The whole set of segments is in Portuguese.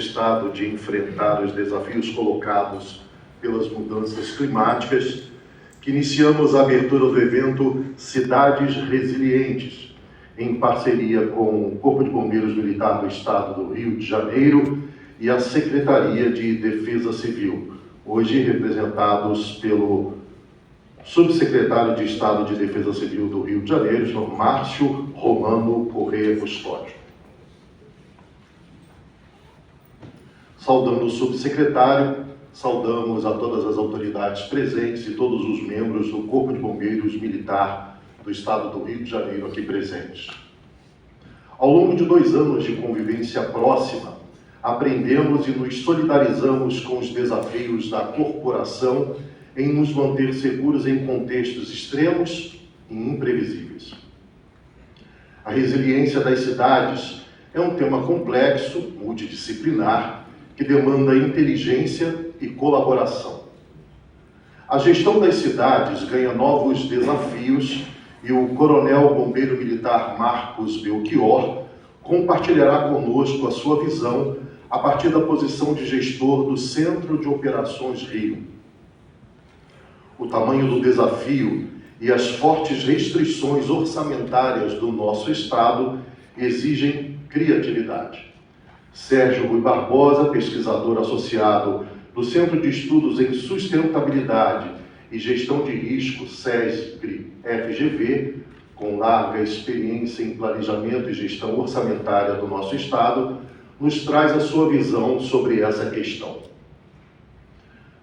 Estado de enfrentar os desafios colocados pelas mudanças climáticas, que iniciamos a abertura do evento Cidades Resilientes, em parceria com o Corpo de Bombeiros Militar do Estado do Rio de Janeiro e a Secretaria de Defesa Civil, hoje representados pelo Subsecretário de Estado de Defesa Civil do Rio de Janeiro, Sr. Márcio Romano Correia Custódio. Saudando o subsecretário, saudamos a todas as autoridades presentes e todos os membros do Corpo de Bombeiros Militar do Estado do Rio de Janeiro aqui presentes. Ao longo de 2 anos de convivência próxima, aprendemos e nos solidarizamos com os desafios da corporação em nos manter seguros em contextos extremos e imprevisíveis. A resiliência das cidades é um tema complexo, multidisciplinar, que demanda inteligência e colaboração. A gestão das cidades ganha novos desafios e o Coronel Bombeiro Militar Marcos Belchior compartilhará conosco a sua visão a partir da posição de gestor do Centro de Operações Rio. O tamanho do desafio e as fortes restrições orçamentárias do nosso Estado exigem criatividade. Sérgio Rui Barbosa, pesquisador associado do Centro de Estudos em Sustentabilidade e Gestão de Risco, SESGRI-FGV, com larga experiência em planejamento e gestão orçamentária do nosso Estado, nos traz a sua visão sobre essa questão.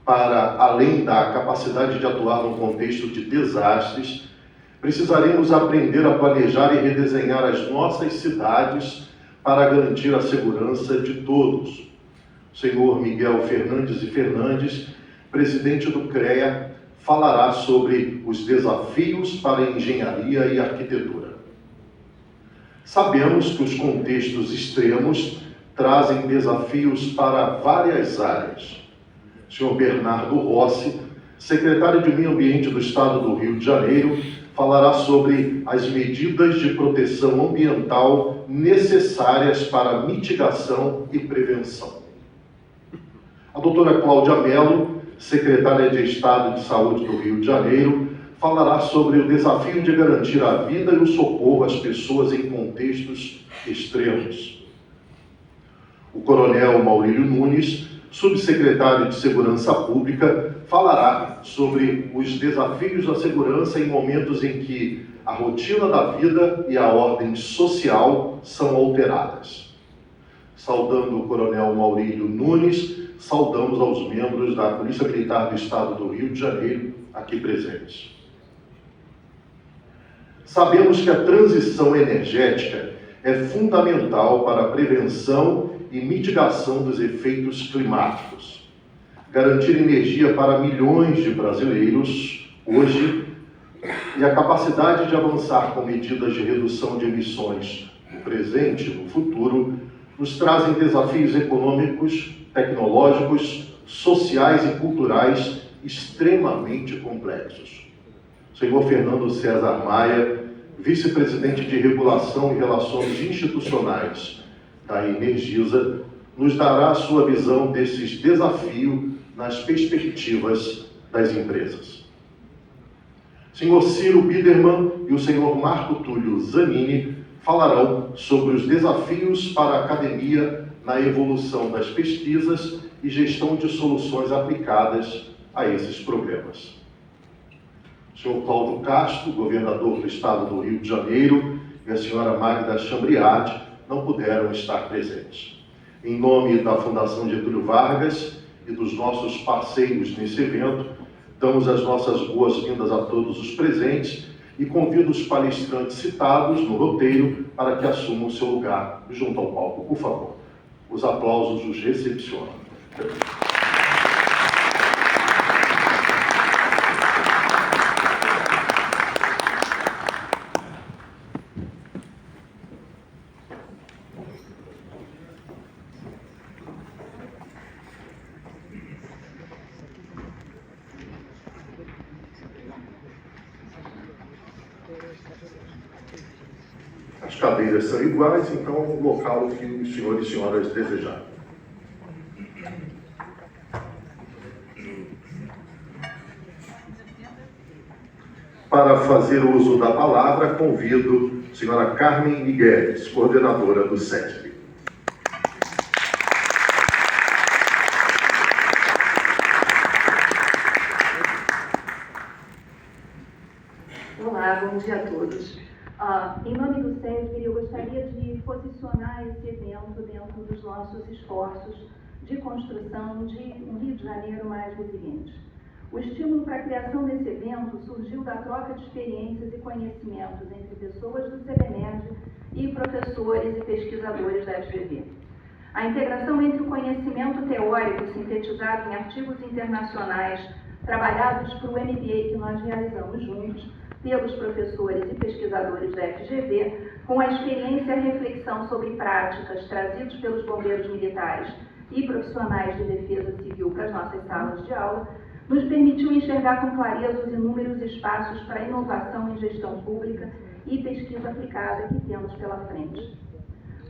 Para além da capacidade de atuar no contexto de desastres, precisaremos aprender a planejar e redesenhar as nossas cidades para garantir a segurança de todos. O senhor Miguel Fernandes e Fernandes, presidente do CREA, falará sobre os desafios para a engenharia e arquitetura. Sabemos que os contextos extremos trazem desafios para várias áreas. O senhor Bernardo Rossi, secretário de Meio Ambiente do Estado do Rio de Janeiro, falará sobre as medidas de proteção ambiental necessárias para mitigação e prevenção. A doutora Cláudia Mello, secretária de Estado de Saúde do Rio de Janeiro, falará sobre o desafio de garantir a vida e o socorro às pessoas em contextos extremos. O coronel Maurílio Nunes, subsecretário de Segurança Pública, falará sobre os desafios da segurança em momentos em que a rotina da vida e a ordem social são alteradas. Saudando o coronel Maurílio Nunes, saudamos aos membros da Polícia Militar do Estado do Rio de Janeiro aqui presentes. Sabemos que a transição energética é fundamental para a prevenção e mitigação dos efeitos climáticos. Garantir energia para milhões de brasileiros hoje e a capacidade de avançar com medidas de redução de emissões no presente e no futuro nos trazem desafios econômicos, tecnológicos, sociais e culturais extremamente complexos. O senhor Fernando César Maia, vice-presidente de Regulação e Relações Institucionais da Energisa, nos dará a sua visão desses desafios nas perspectivas das empresas. O senhor Ciro Biderman e o senhor Marco Túlio Zanini falarão sobre os desafios para a academia na evolução das pesquisas e gestão de soluções aplicadas a esses problemas. O senhor Cláudio Castro, governador do Estado do Rio de Janeiro, e a senhora Magda Chambriard não puderam estar presentes. Em nome da Fundação Getúlio Vargas e dos nossos parceiros nesse evento, damos as nossas boas-vindas a todos os presentes e convido os palestrantes citados no roteiro para que assumam seu lugar junto ao palco, por favor. Os aplausos os recepcionam. As cadeiras são iguais, então o local que os senhores e senhoras desejarem. Para fazer uso da palavra, convido a senhora Carmen Migueles, coordenadora do SESB. Olá, bom dia a todos. Em nome do SESB, eu gostaria de posicionar esse evento dentro dos nossos esforços de construção de um Rio de Janeiro mais resiliente. O estímulo para a criação desse evento surgiu da troca de experiências e conhecimentos entre pessoas do CBMERG e professores e pesquisadores da FGV. A integração entre o conhecimento teórico sintetizado em artigos internacionais trabalhados para o MBA que nós realizamos juntos, pelos professores e pesquisadores da FGV, com a experiência e a reflexão sobre práticas trazidos pelos bombeiros militares e profissionais de defesa civil para as nossas salas de aula, nos permitiu enxergar com clareza os inúmeros espaços para inovação em gestão pública e pesquisa aplicada que temos pela frente.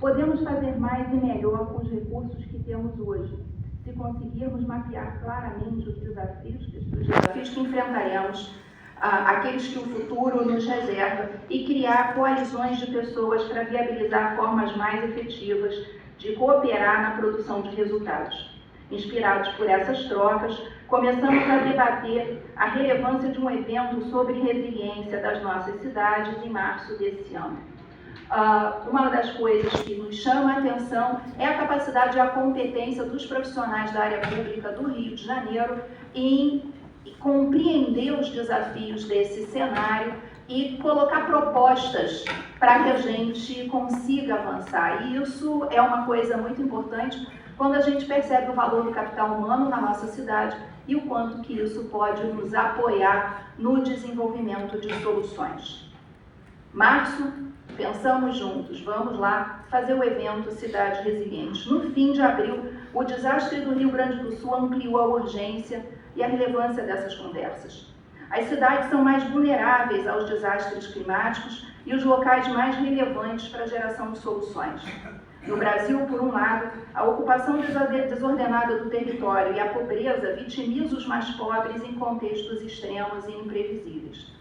Podemos fazer mais e melhor com os recursos que temos hoje, se conseguirmos mapear claramente os desafios que enfrentaremos, aqueles que o futuro nos reserva, e criar coalizões de pessoas para viabilizar formas mais efetivas de cooperar na produção de resultados. Inspirados por essas trocas, começamos a debater a relevância de um evento sobre resiliência das nossas cidades em março desse ano. Uma das coisas que nos chama a atenção é a capacidade e a competência dos profissionais da área pública do Rio de Janeiro em compreender os desafios desse cenário e colocar propostas para que a gente consiga avançar. E isso é uma coisa muito importante quando a gente percebe o valor do capital humano na nossa cidade e o quanto que isso pode nos apoiar no desenvolvimento de soluções. Março, pensamos juntos, vamos lá fazer o evento Cidade Resiliente. No fim de abril, o desastre do Rio Grande do Sul ampliou a urgência e a relevância dessas conversas. As cidades são mais vulneráveis aos desastres climáticos e os locais mais relevantes para a geração de soluções. No Brasil, por um lado, a ocupação desordenada do território e a pobreza vitimizam os mais pobres em contextos extremos e imprevisíveis.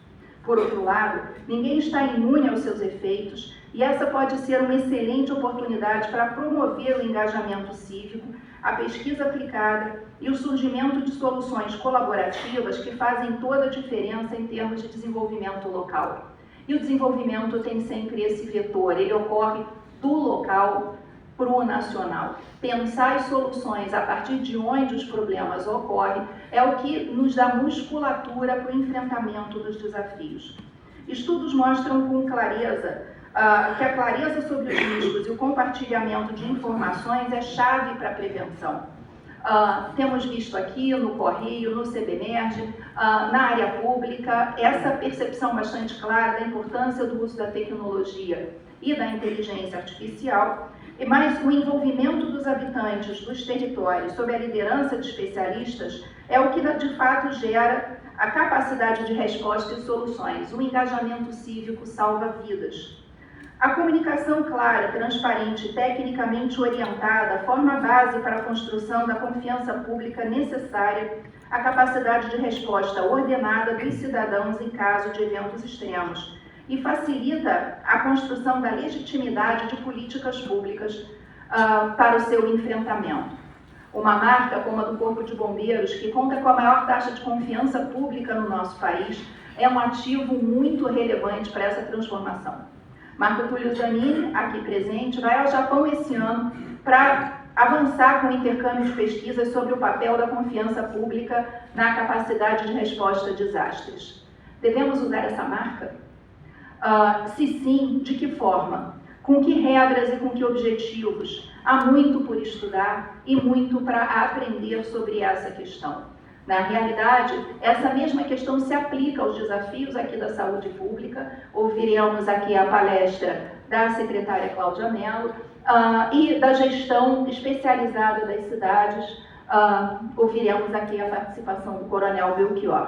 Por outro lado, ninguém está imune aos seus efeitos e essa pode ser uma excelente oportunidade para promover o engajamento cívico, a pesquisa aplicada e o surgimento de soluções colaborativas que fazem toda a diferença em termos de desenvolvimento local. E o desenvolvimento tem sempre esse vetor, ele ocorre do local para o nacional. Pensar as soluções a partir de onde os problemas ocorrem é o que nos dá musculatura para o enfrentamento dos desafios. Estudos mostram com clareza que a clareza sobre os riscos e o compartilhamento de informações é chave para a prevenção. Temos visto aqui no Correio, no CBMERG, na área pública, essa percepção bastante clara da importância do uso da tecnologia e da inteligência artificial, mas o envolvimento dos habitantes dos territórios sob a liderança de especialistas é o que de fato gera a capacidade de resposta e soluções. O engajamento cívico salva vidas. A comunicação clara, transparente e tecnicamente orientada forma a base para a construção da confiança pública necessária à capacidade de resposta ordenada dos cidadãos em caso de eventos extremos e facilita a construção da legitimidade de políticas públicas para o seu enfrentamento. Uma marca como a do Corpo de Bombeiros, que conta com a maior taxa de confiança pública no nosso país, é um ativo muito relevante para essa transformação. Marco Túlio Zanini, aqui presente, vai ao Japão esse ano para avançar com o intercâmbio de pesquisas sobre o papel da confiança pública na capacidade de resposta a desastres. Devemos usar essa marca? Se sim, de que forma? Com que regras e com que objetivos? Há muito por estudar e muito para aprender sobre essa questão. Na realidade, essa mesma questão se aplica aos desafios aqui da saúde pública. Ouviremos aqui a palestra da secretária Cláudia Mello e da gestão especializada das cidades. Ouviremos aqui a participação do Coronel Belchior.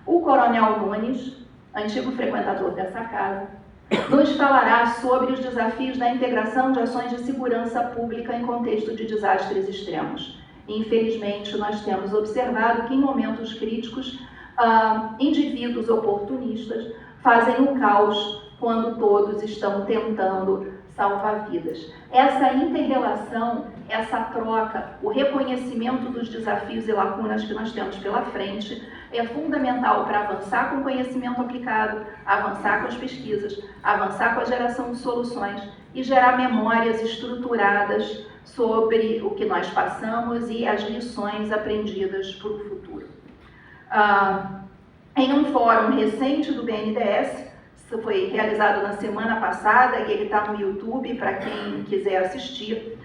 O Coronel Nunes, antigo frequentador dessa casa, nos falará sobre os desafios da integração de ações de segurança pública em contexto de desastres extremos. Infelizmente, nós temos observado que em momentos críticos Indivíduos oportunistas fazem o caos quando todos estão tentando salvar vidas. Essa inter-relação, essa troca, o reconhecimento dos desafios e lacunas que nós temos pela frente é fundamental para avançar com o conhecimento aplicado, avançar com as pesquisas, avançar com a geração de soluções e gerar memórias estruturadas sobre o que nós passamos e as lições aprendidas para o futuro. Em um fórum recente do BNDES, isso foi realizado na semana passada e ele está no YouTube para quem quiser assistir,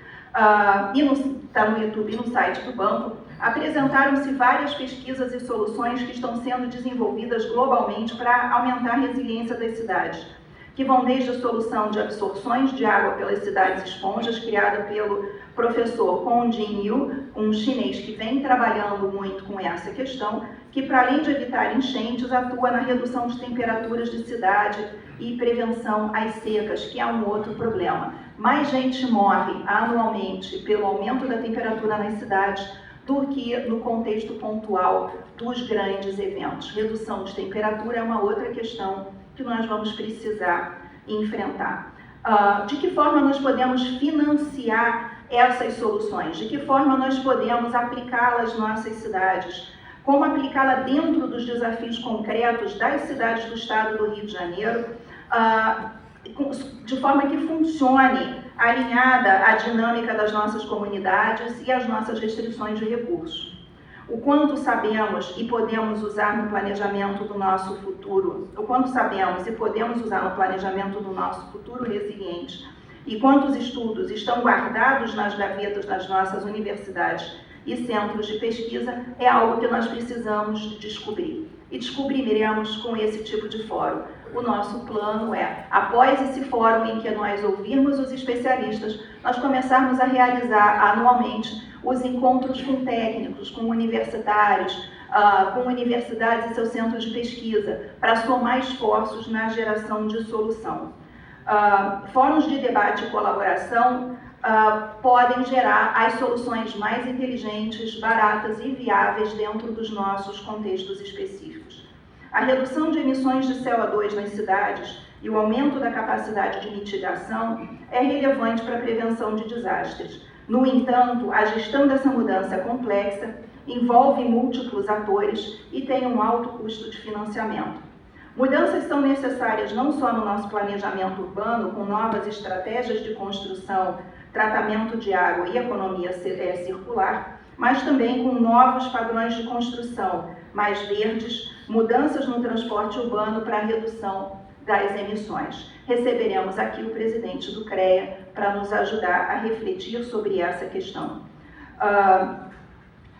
está no YouTube e no site do banco. Apresentaram-se várias pesquisas e soluções que estão sendo desenvolvidas globalmente para aumentar a resiliência das cidades, que vão desde a solução de absorções de água pelas cidades esponjas, criada pelo professor Kong Jin-yu, um chinês que vem trabalhando muito com essa questão, que, para além de evitar enchentes, atua na redução de temperaturas de cidade e prevenção às secas, que é um outro problema. Mais gente morre anualmente pelo aumento da temperatura nas cidades do que no contexto pontual dos grandes eventos. Redução de temperatura é uma outra questão que nós vamos precisar enfrentar. De que forma nós podemos financiar essas soluções? De que forma nós podemos aplicá-las nas nossas cidades? Como aplicá-la dentro dos desafios concretos das cidades do estado do Rio de Janeiro, de forma que funcione alinhada à dinâmica das nossas comunidades e às nossas restrições de recursos. O quanto sabemos e podemos usar no planejamento do nosso futuro, resiliente, e quantos estudos estão guardados nas gavetas das nossas universidades e centros de pesquisa, é algo que nós precisamos descobrir. E descobriremos com esse tipo de fórum. O nosso plano é, após esse fórum em que nós ouvirmos os especialistas, nós começarmos a realizar anualmente os encontros com técnicos, com universitários, com universidades e seus centros de pesquisa, para somar esforços na geração de solução. Fóruns de debate e colaboração podem gerar as soluções mais inteligentes, baratas e viáveis dentro dos nossos contextos específicos. A redução de emissões de CO2 nas cidades e o aumento da capacidade de mitigação é relevante para a prevenção de desastres. No entanto, a gestão dessa mudança complexa envolve múltiplos atores e tem um alto custo de financiamento. Mudanças são necessárias não só no nosso planejamento urbano, com novas estratégias de construção, tratamento de água e economia circular, mas também com novos padrões de construção mais verdes, mudanças no transporte urbano para a redução das emissões. Receberemos aqui o presidente do CREA para nos ajudar a refletir sobre essa questão.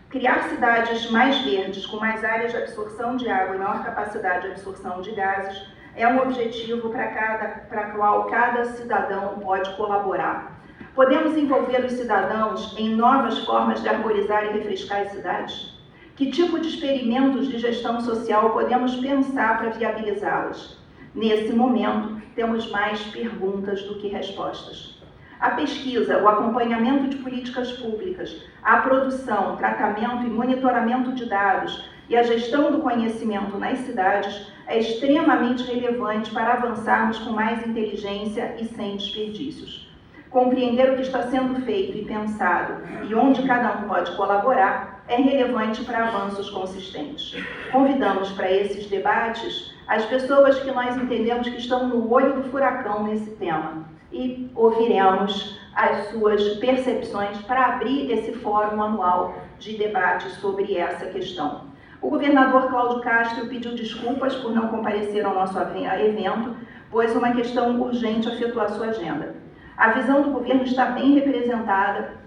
Criar cidades mais verdes, com mais áreas de absorção de água e maior capacidade de absorção de gases, é um objetivo para qual cada cidadão pode colaborar. Podemos envolver os cidadãos em novas formas de arborizar e refrescar as cidades? Que tipo de experimentos de gestão social podemos pensar para viabilizá-las? Nesse momento, temos mais perguntas do que respostas. A pesquisa, o acompanhamento de políticas públicas, a produção, tratamento e monitoramento de dados e a gestão do conhecimento nas cidades é extremamente relevante para avançarmos com mais inteligência e sem desperdícios. Compreender o que está sendo feito e pensado e onde cada um pode colaborar é relevante para avanços consistentes. Convidamos para esses debates as pessoas que nós entendemos que estão no olho do furacão nesse tema e ouviremos as suas percepções para abrir esse fórum anual de debate sobre essa questão. O governador Cláudio Castro pediu desculpas por não comparecer ao nosso evento, pois uma questão urgente afetou a sua agenda. A visão do governo está bem representada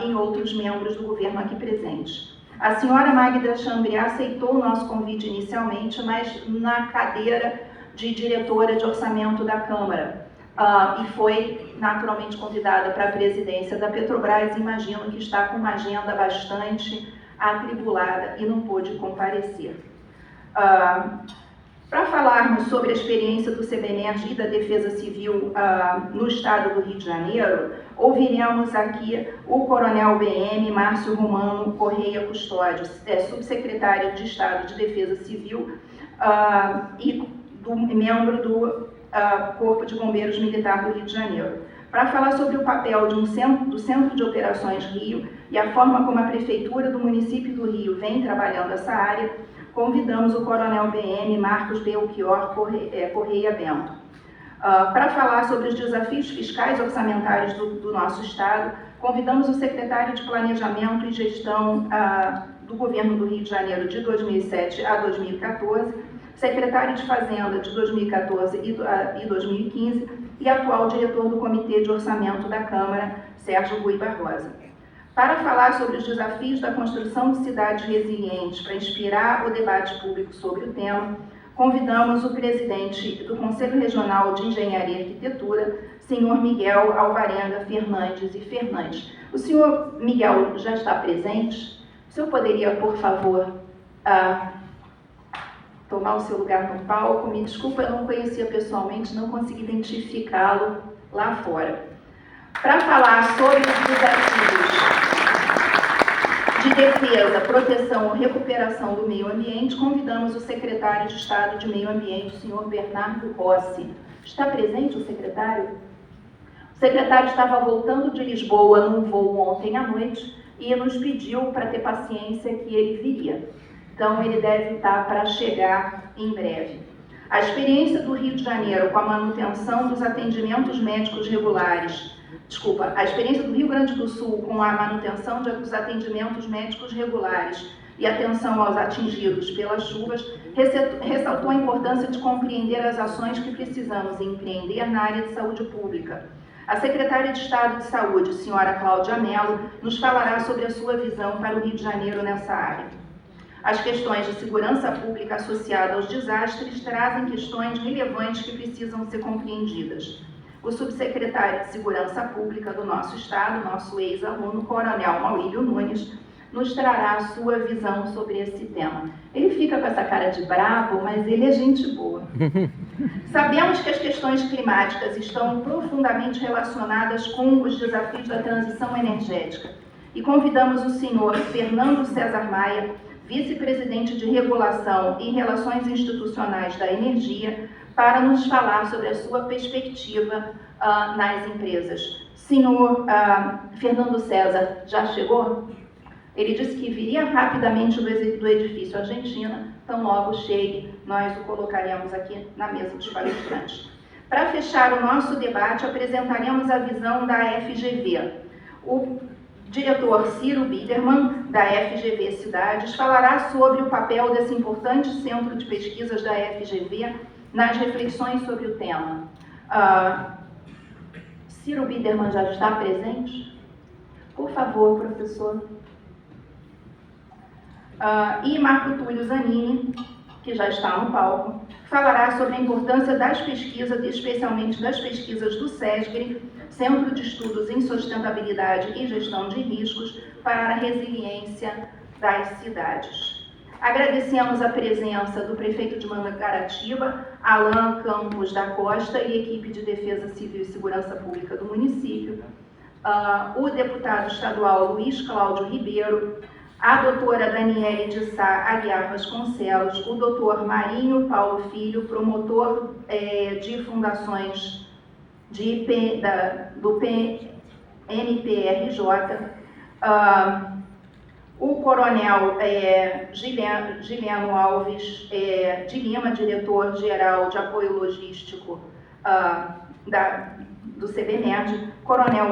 em outros membros do governo aqui presentes. A senhora Magda Chambriard aceitou o nosso convite inicialmente, mas na cadeira de diretora de orçamento da Câmara, e foi naturalmente convidada para a presidência da Petrobras. Imagino que está com uma agenda bastante atribulada e não pôde comparecer. Para falarmos sobre a experiência do CBNERJ e da Defesa Civil no estado do Rio de Janeiro, ouviremos aqui o Coronel BM Márcio Romano Correia Custódio, subsecretário de Estado de Defesa Civil e membro do Corpo de Bombeiros Militar do Rio de Janeiro, para falar sobre o papel do Centro de Operações Rio e a forma como a Prefeitura do município do Rio vem trabalhando essa área. Convidamos o Coronel BM Marcos Belchior Correia Bento. Para falar sobre os desafios fiscais orçamentários do nosso Estado, convidamos o Secretário de Planejamento e Gestão do Governo do Rio de Janeiro de 2007 a 2014, Secretário de Fazenda de 2014 e 2015 e atual diretor do Comitê de Orçamento da Câmara, Sérgio Rui Barbosa. Para falar sobre os desafios da construção de cidades resilientes para inspirar o debate público sobre o tema, convidamos o presidente do Conselho Regional de Engenharia e Arquitetura, senhor Miguel Alvarenga Fernandes e Fernandes. O senhor Miguel já está presente? O senhor poderia, por favor, tomar o seu lugar no palco? Me desculpa, eu não conhecia pessoalmente, não consegui identificá-lo lá fora. Para falar sobre os desafios de defesa, proteção e recuperação do meio ambiente, convidamos o secretário de Estado de Meio Ambiente, o senhor Bernardo Rossi. Está presente o secretário? O secretário estava voltando de Lisboa num voo ontem à noite e nos pediu para ter paciência que ele viria. Então, ele deve estar para chegar em breve. A experiência do Rio de Janeiro com a manutenção dos atendimentos médicos regulares, a experiência do Rio Grande do Sul com a manutenção dos atendimentos médicos regulares e atenção aos atingidos pelas chuvas, ressaltou a importância de compreender as ações que precisamos empreender na área de saúde pública. A secretária de Estado de Saúde, senhora Cláudia Mello, nos falará sobre a sua visão para o Rio de Janeiro nessa área. As questões de segurança pública associadas aos desastres trazem questões relevantes que precisam ser compreendidas. O subsecretário de Segurança Pública do nosso Estado, nosso ex-aluno, Coronel Maurílio Nunes, nos trará a sua visão sobre esse tema. Ele fica com essa cara de bravo, mas ele é gente boa. Sabemos que as questões climáticas estão profundamente relacionadas com os desafios da transição energética e convidamos o senhor Fernando César Maia, vice-presidente de Regulação e Relações Institucionais da Energia, para nos falar sobre a sua perspectiva nas empresas. Senhor Fernando César, já chegou? Ele disse que viria rapidamente do edifício Argentina, então logo chegue, nós o colocaremos aqui na mesa dos palestrantes. Para fechar o nosso debate, apresentaremos a visão da FGV. O diretor Ciro Biderman, da FGV Cidades, falará sobre o papel desse importante centro de pesquisas da FGV nas reflexões sobre o tema. Ciro Biderman já está presente? Por favor, professor. E Marco Túlio Zanini, que já está no palco, falará sobre a importância das pesquisas, especialmente das pesquisas do SESGRE, Centro de Estudos em Sustentabilidade e Gestão de Riscos, para a resiliência das cidades. Agradecemos a presença do prefeito de Mangaratiba, Alan Campos da Costa, e equipe de Defesa Civil e Segurança Pública do município, o deputado estadual Luiz Cláudio Ribeiro, a doutora Daniele de Sá Aguiar Vasconcelos, o doutor Marinho Paulo Filho, promotor de fundações do PNPRJ, o coronel Giliano Alves de Lima, diretor-geral de apoio logístico do CBNERJ, coronel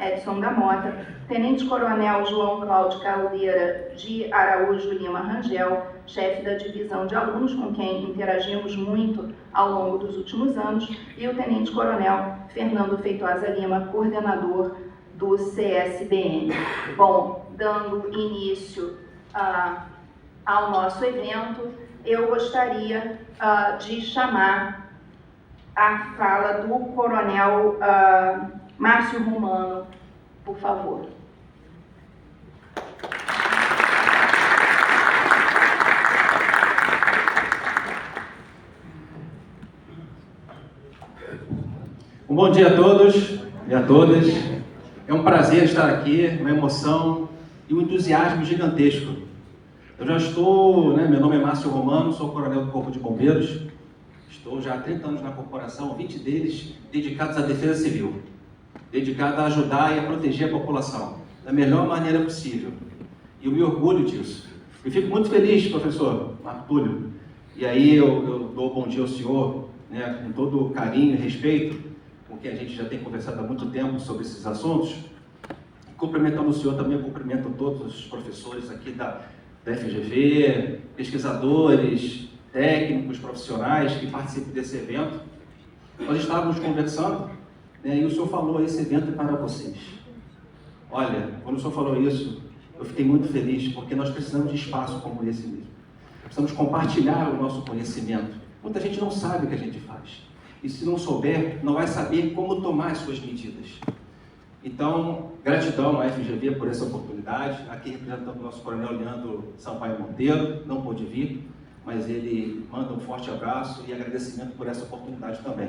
Edson da Mota, tenente-coronel João Cláudio Caldeira de Araújo Lima Rangel, chefe da divisão de alunos, com quem interagimos muito ao longo dos últimos anos, e o tenente-coronel Fernando Feitosa Lima, coordenador do CSBN. Bom, dando início ao nosso evento, eu gostaria de chamar a fala do coronel Márcio Romano, por favor. Bom dia a todos e a todas. É um prazer estar aqui, uma emoção e um entusiasmo gigantesco. Eu já estou, meu nome é Márcio Romano, sou coronel do Corpo de Bombeiros. Estou já há 30 anos na corporação, 20 deles dedicados à defesa civil, dedicados a ajudar e a proteger a população da melhor maneira possível. E eu me orgulho disso. Eu fico muito feliz, professor Marco Túlio. E aí eu dou bom dia ao senhor, com todo carinho e respeito, porque a gente já tem conversado há muito tempo sobre esses assuntos. Cumprimentando o senhor também, eu cumprimento todos os professores aqui da FGV, pesquisadores, técnicos, profissionais que participam desse evento. Nós estávamos conversando, e o senhor falou, esse evento é para vocês. Olha, quando o senhor falou isso, eu fiquei muito feliz, porque nós precisamos de espaço como esse mesmo. Precisamos compartilhar o nosso conhecimento. Muita gente não sabe o que a gente faz. E se não souber, não vai saber como tomar as suas medidas. Então, gratidão à FGV por essa oportunidade. Aqui representando o nosso coronel Leandro Sampaio Monteiro, não pôde vir, mas ele manda um forte abraço e agradecimento por essa oportunidade também.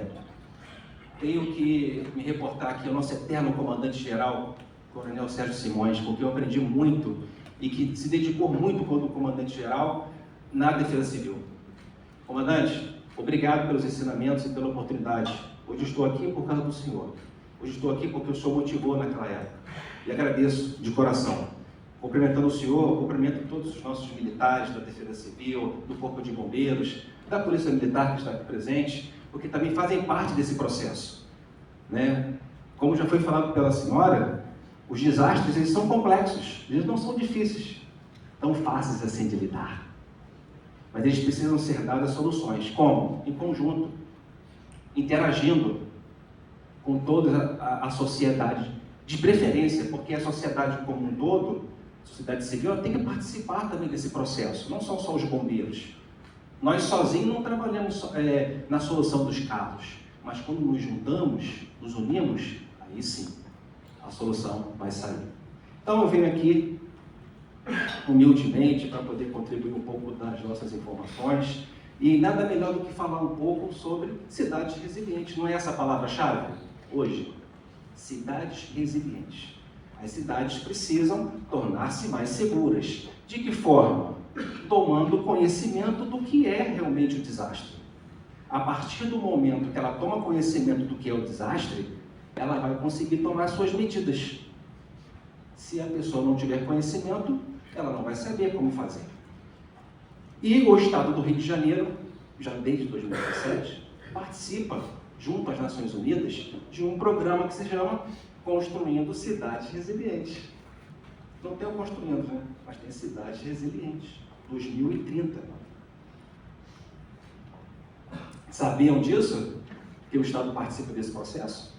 Tenho que me reportar aqui ao nosso eterno comandante-geral, Coronel Sérgio Simões, porque eu aprendi muito e que se dedicou muito como comandante-geral na Defesa Civil. Comandante, obrigado pelos ensinamentos e pela oportunidade. Hoje estou aqui por causa do senhor. Hoje estou aqui porque o senhor motivou naquela época. E agradeço de coração. Cumprimentando o senhor, cumprimento todos os nossos militares da Defesa Civil, do Corpo de Bombeiros, da Polícia Militar que está aqui presente, porque também fazem parte desse processo. Como já foi falado pela senhora, os desastres eles são complexos, eles não são difíceis, tão fáceis assim de lidar. Mas eles precisam ser dadas soluções. Como? Em conjunto, interagindo com toda a sociedade, de preferência, porque a sociedade como um todo, a sociedade civil, ela tem que participar também desse processo, não são só os bombeiros. Nós sozinhos não trabalhamos na solução dos casos, mas quando nos juntamos, nos unimos, aí sim, a solução vai sair. Então eu venho aqui, humildemente, para poder contribuir um pouco das nossas informações, e nada melhor do que falar um pouco sobre cidades resilientes. Não é essa a palavra-chave hoje? Cidades resilientes. As cidades precisam tornar-se mais seguras. De que forma? Tomando conhecimento do que é realmente o desastre. A partir do momento que ela toma conhecimento do que é o desastre, ela vai conseguir tomar suas medidas. Se a pessoa não tiver conhecimento, ela não vai saber como fazer. E o Estado do Rio de Janeiro, já desde 2017, participa, junto às Nações Unidas, de um programa que se chama Construindo Cidades Resilientes. Não tem o Construindo, mas tem Cidades Resilientes, 2030. Sabiam disso? Que o Estado participa desse processo?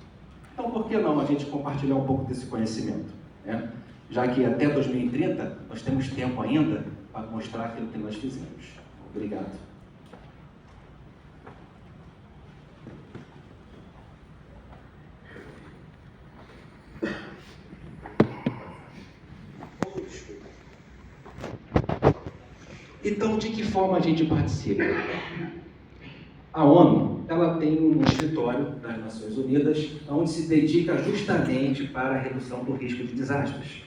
Então, por que não a gente compartilhar um pouco desse conhecimento? Já que até 2030 nós temos tempo ainda para mostrar aquilo que nós fizemos. Obrigado. Então, de que forma a gente participa? A ONU, ela tem um escritório das Nações Unidas, onde se dedica justamente para a redução do risco de desastres.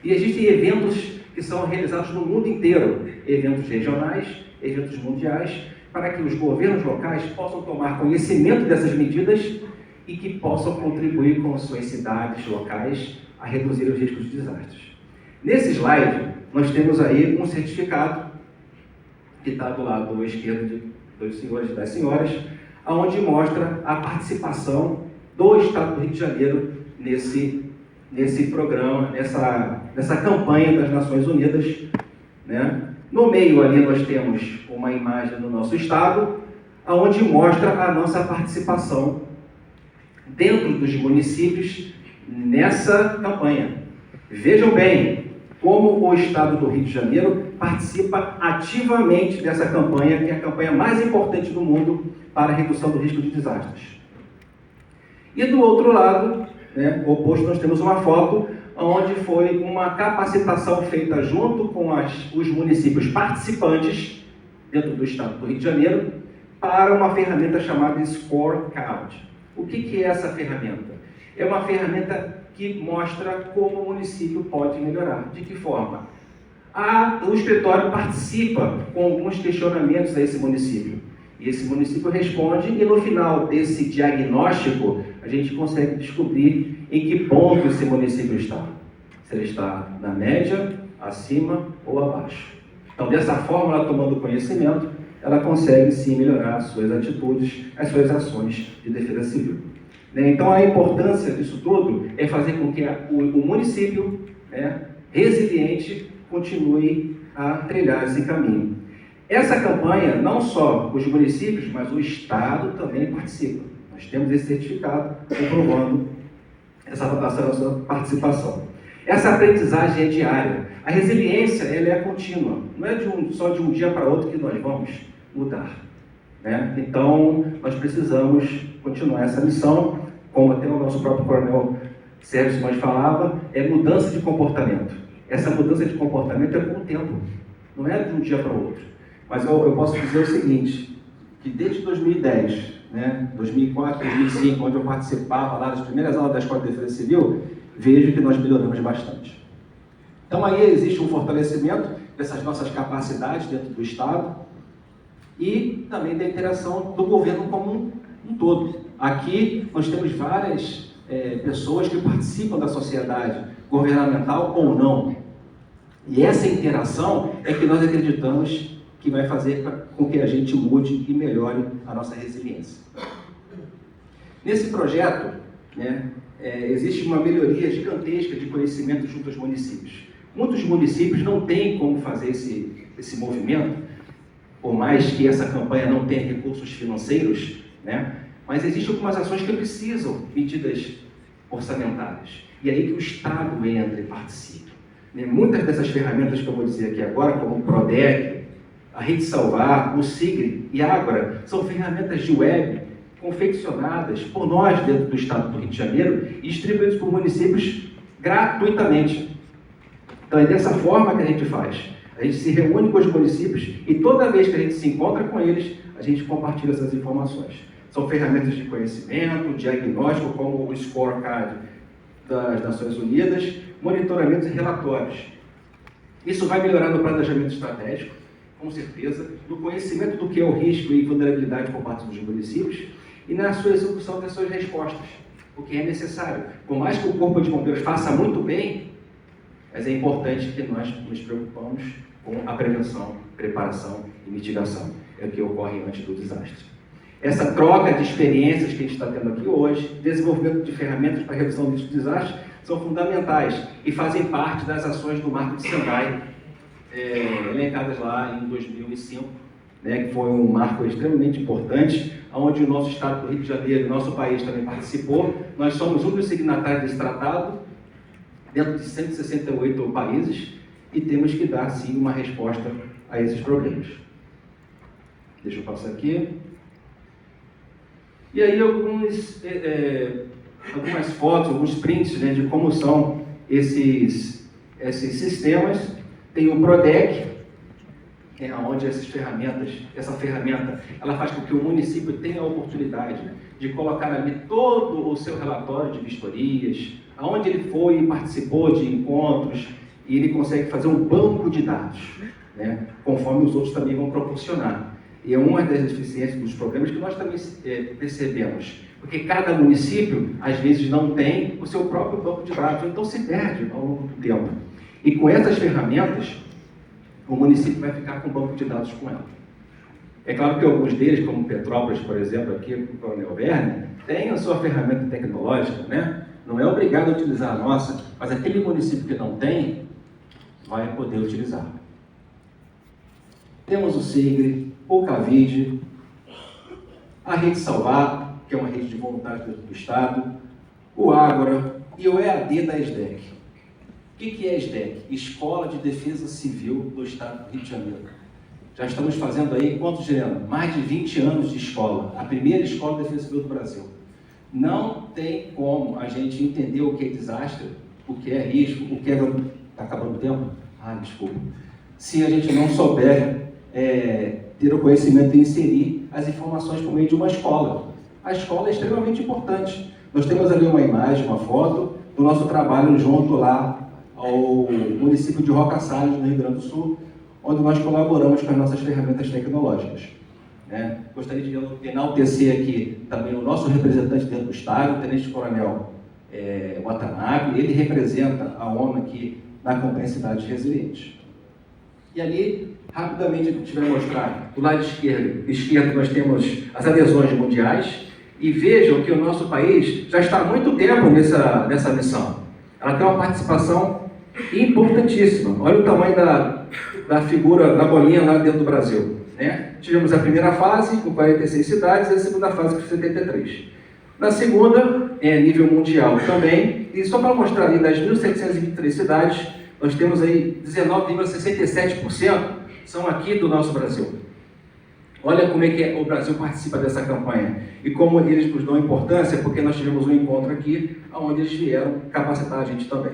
E existem eventos que são realizados no mundo inteiro, eventos regionais, eventos mundiais, para que os governos locais possam tomar conhecimento dessas medidas e que possam contribuir com suas cidades locais a reduzir os riscos de desastres. Nesse slide, nós temos aí um certificado que está do lado esquerdo dos senhores e das senhoras, onde mostra a participação do Estado do Rio de Janeiro nesse programa, nessa campanha das Nações Unidas. No meio ali nós temos uma imagem do nosso Estado, onde mostra a nossa participação dentro dos municípios nessa campanha. Vejam bem como o Estado do Rio de Janeiro participa ativamente dessa campanha, que é a campanha mais importante do mundo para a redução do risco de desastres. E do outro lado, oposto, nós temos uma foto onde foi uma capacitação feita junto com os municípios participantes dentro do Estado do Rio de Janeiro para uma ferramenta chamada Scorecard. O que é essa ferramenta? É uma ferramenta que mostra como o município pode melhorar. De que forma? O escritório participa com alguns questionamentos a esse município. E esse município responde, e no final desse diagnóstico, a gente consegue descobrir em que ponto esse município está. Se ele está na média, acima ou abaixo. Então, dessa forma, ela tomando conhecimento, ela consegue sim melhorar as suas atitudes, as suas ações de defesa civil. Então, a importância disso tudo é fazer com que o município, resiliente, continue a trilhar esse caminho. Essa campanha, não só os municípios, mas o Estado também participa. Nós temos esse certificado comprovando essa nossa participação. Essa aprendizagem é diária. A resiliência, ela é contínua. Não é só de um dia para outro que nós vamos mudar. Então, nós precisamos continuar essa missão, como até o nosso próprio coronel Sérgio Simões falava, é mudança de comportamento. Essa mudança de comportamento é com o tempo, não é de um dia para o outro. Mas eu posso dizer o seguinte, que desde 2010, 2004, 2005, onde eu participava lá das primeiras aulas da Escola de Defesa Civil, vejo que nós melhoramos bastante. Então aí existe um fortalecimento dessas nossas capacidades dentro do Estado e também da interação do governo como um todo. Aqui nós temos várias pessoas que participam da sociedade governamental ou não. E essa interação é que nós acreditamos que vai fazer com que a gente mude e melhore a nossa resiliência. Nesse projeto, existe uma melhoria gigantesca de conhecimento junto aos municípios. Muitos municípios não têm como fazer esse movimento, por mais que essa campanha não tenha recursos financeiros, mas existem algumas ações que precisam medidas orçamentárias. E aí que o Estado entra e participa. Muitas dessas ferramentas que eu vou dizer aqui agora, como o PRODEC, a Rede Salvar, o SIGRE e Ágora, são ferramentas de web confeccionadas por nós dentro do Estado do Rio de Janeiro e distribuídas por municípios gratuitamente. Então é dessa forma que a gente faz. A gente se reúne com os municípios e toda vez que a gente se encontra com eles, a gente compartilha essas informações. São ferramentas de conhecimento, diagnóstico, como o scorecard das Nações Unidas, monitoramentos e relatórios. Isso vai melhorar no planejamento estratégico, com certeza, no conhecimento do que é o risco e vulnerabilidade por parte dos municípios e na sua execução das suas respostas, o que é necessário. Por mais que o Corpo de Bombeiros faça muito bem, mas é importante que nós nos preocupamos com a prevenção, preparação e mitigação. É o que ocorre antes do desastre. Essa troca de experiências que a gente está tendo aqui hoje, desenvolvimento de ferramentas para redução de desastres, são fundamentais e fazem parte das ações do Marco de Sendai, elencadas lá em 2005, que foi um marco extremamente importante, onde o nosso Estado do Rio de Janeiro e o nosso país também participou. Nós somos um dos signatários desse tratado, dentro de 168 países, e temos que dar, sim, uma resposta a esses problemas. Deixa eu passar aqui. E aí algumas fotos, alguns prints, de como são esses sistemas. Tem o PRODEC, onde essa ferramenta, ela faz com que o município tenha a oportunidade de colocar ali todo o seu relatório de vistorias, aonde ele foi e participou de encontros, e ele consegue fazer um banco de dados, conforme os outros também vão proporcionar. E é uma das deficiências dos problemas que nós também percebemos, porque cada município, às vezes, não tem o seu próprio banco de dados, então se perde ao longo do tempo. E com essas ferramentas, o município vai ficar com um banco de dados com ela. É claro que alguns deles, como Petrópolis, por exemplo, aqui com o Coronel Verne, tem a sua ferramenta tecnológica, Não é obrigado a utilizar a nossa, mas aquele município que não tem, vai poder utilizar. Temos o SIGRE, o CAVID, a Rede Salvar, que é uma rede de voluntários do Estado, o Ágora e o EAD da SDEC. O que é a SDEC? Escola de Defesa Civil do Estado do Rio de Janeiro. Já estamos fazendo aí, quantos, Juliana? Mais de 20 anos de escola. A primeira escola de defesa civil do Brasil. Não tem como a gente entender o que é desastre, o que é risco, o que é... Está acabando o tempo? Desculpa. Se a gente não souber ter o conhecimento e inserir as informações por meio de uma escola. a escola é extremamente importante. Nós temos ali uma imagem, uma foto do nosso trabalho junto lá ao município de Roca Salles, no Rio Grande do Sul, onde nós colaboramos com as nossas ferramentas tecnológicas. Gostaria de enaltecer aqui também o nosso representante dentro do Estado, o Tenente Coronel Watanabe. Ele representa a ONU aqui na Campanha Cidades Resilientes. E ali, rapidamente, a gente vai mostrar, do lado esquerdo nós temos as adesões mundiais, e vejam que o nosso país já está há muito tempo nessa missão. Ela tem uma participação importantíssima. Olha o tamanho da figura, da bolinha lá dentro do Brasil. Tivemos a primeira fase, com 46 cidades, e a segunda fase, com 73. Na segunda, nível mundial também, e só para mostrar ali, das 1.723 cidades, nós temos aí 19,67% são aqui do nosso Brasil. Olha como é que o Brasil participa dessa campanha e como eles nos dão importância, porque nós tivemos um encontro aqui, onde eles vieram capacitar a gente também.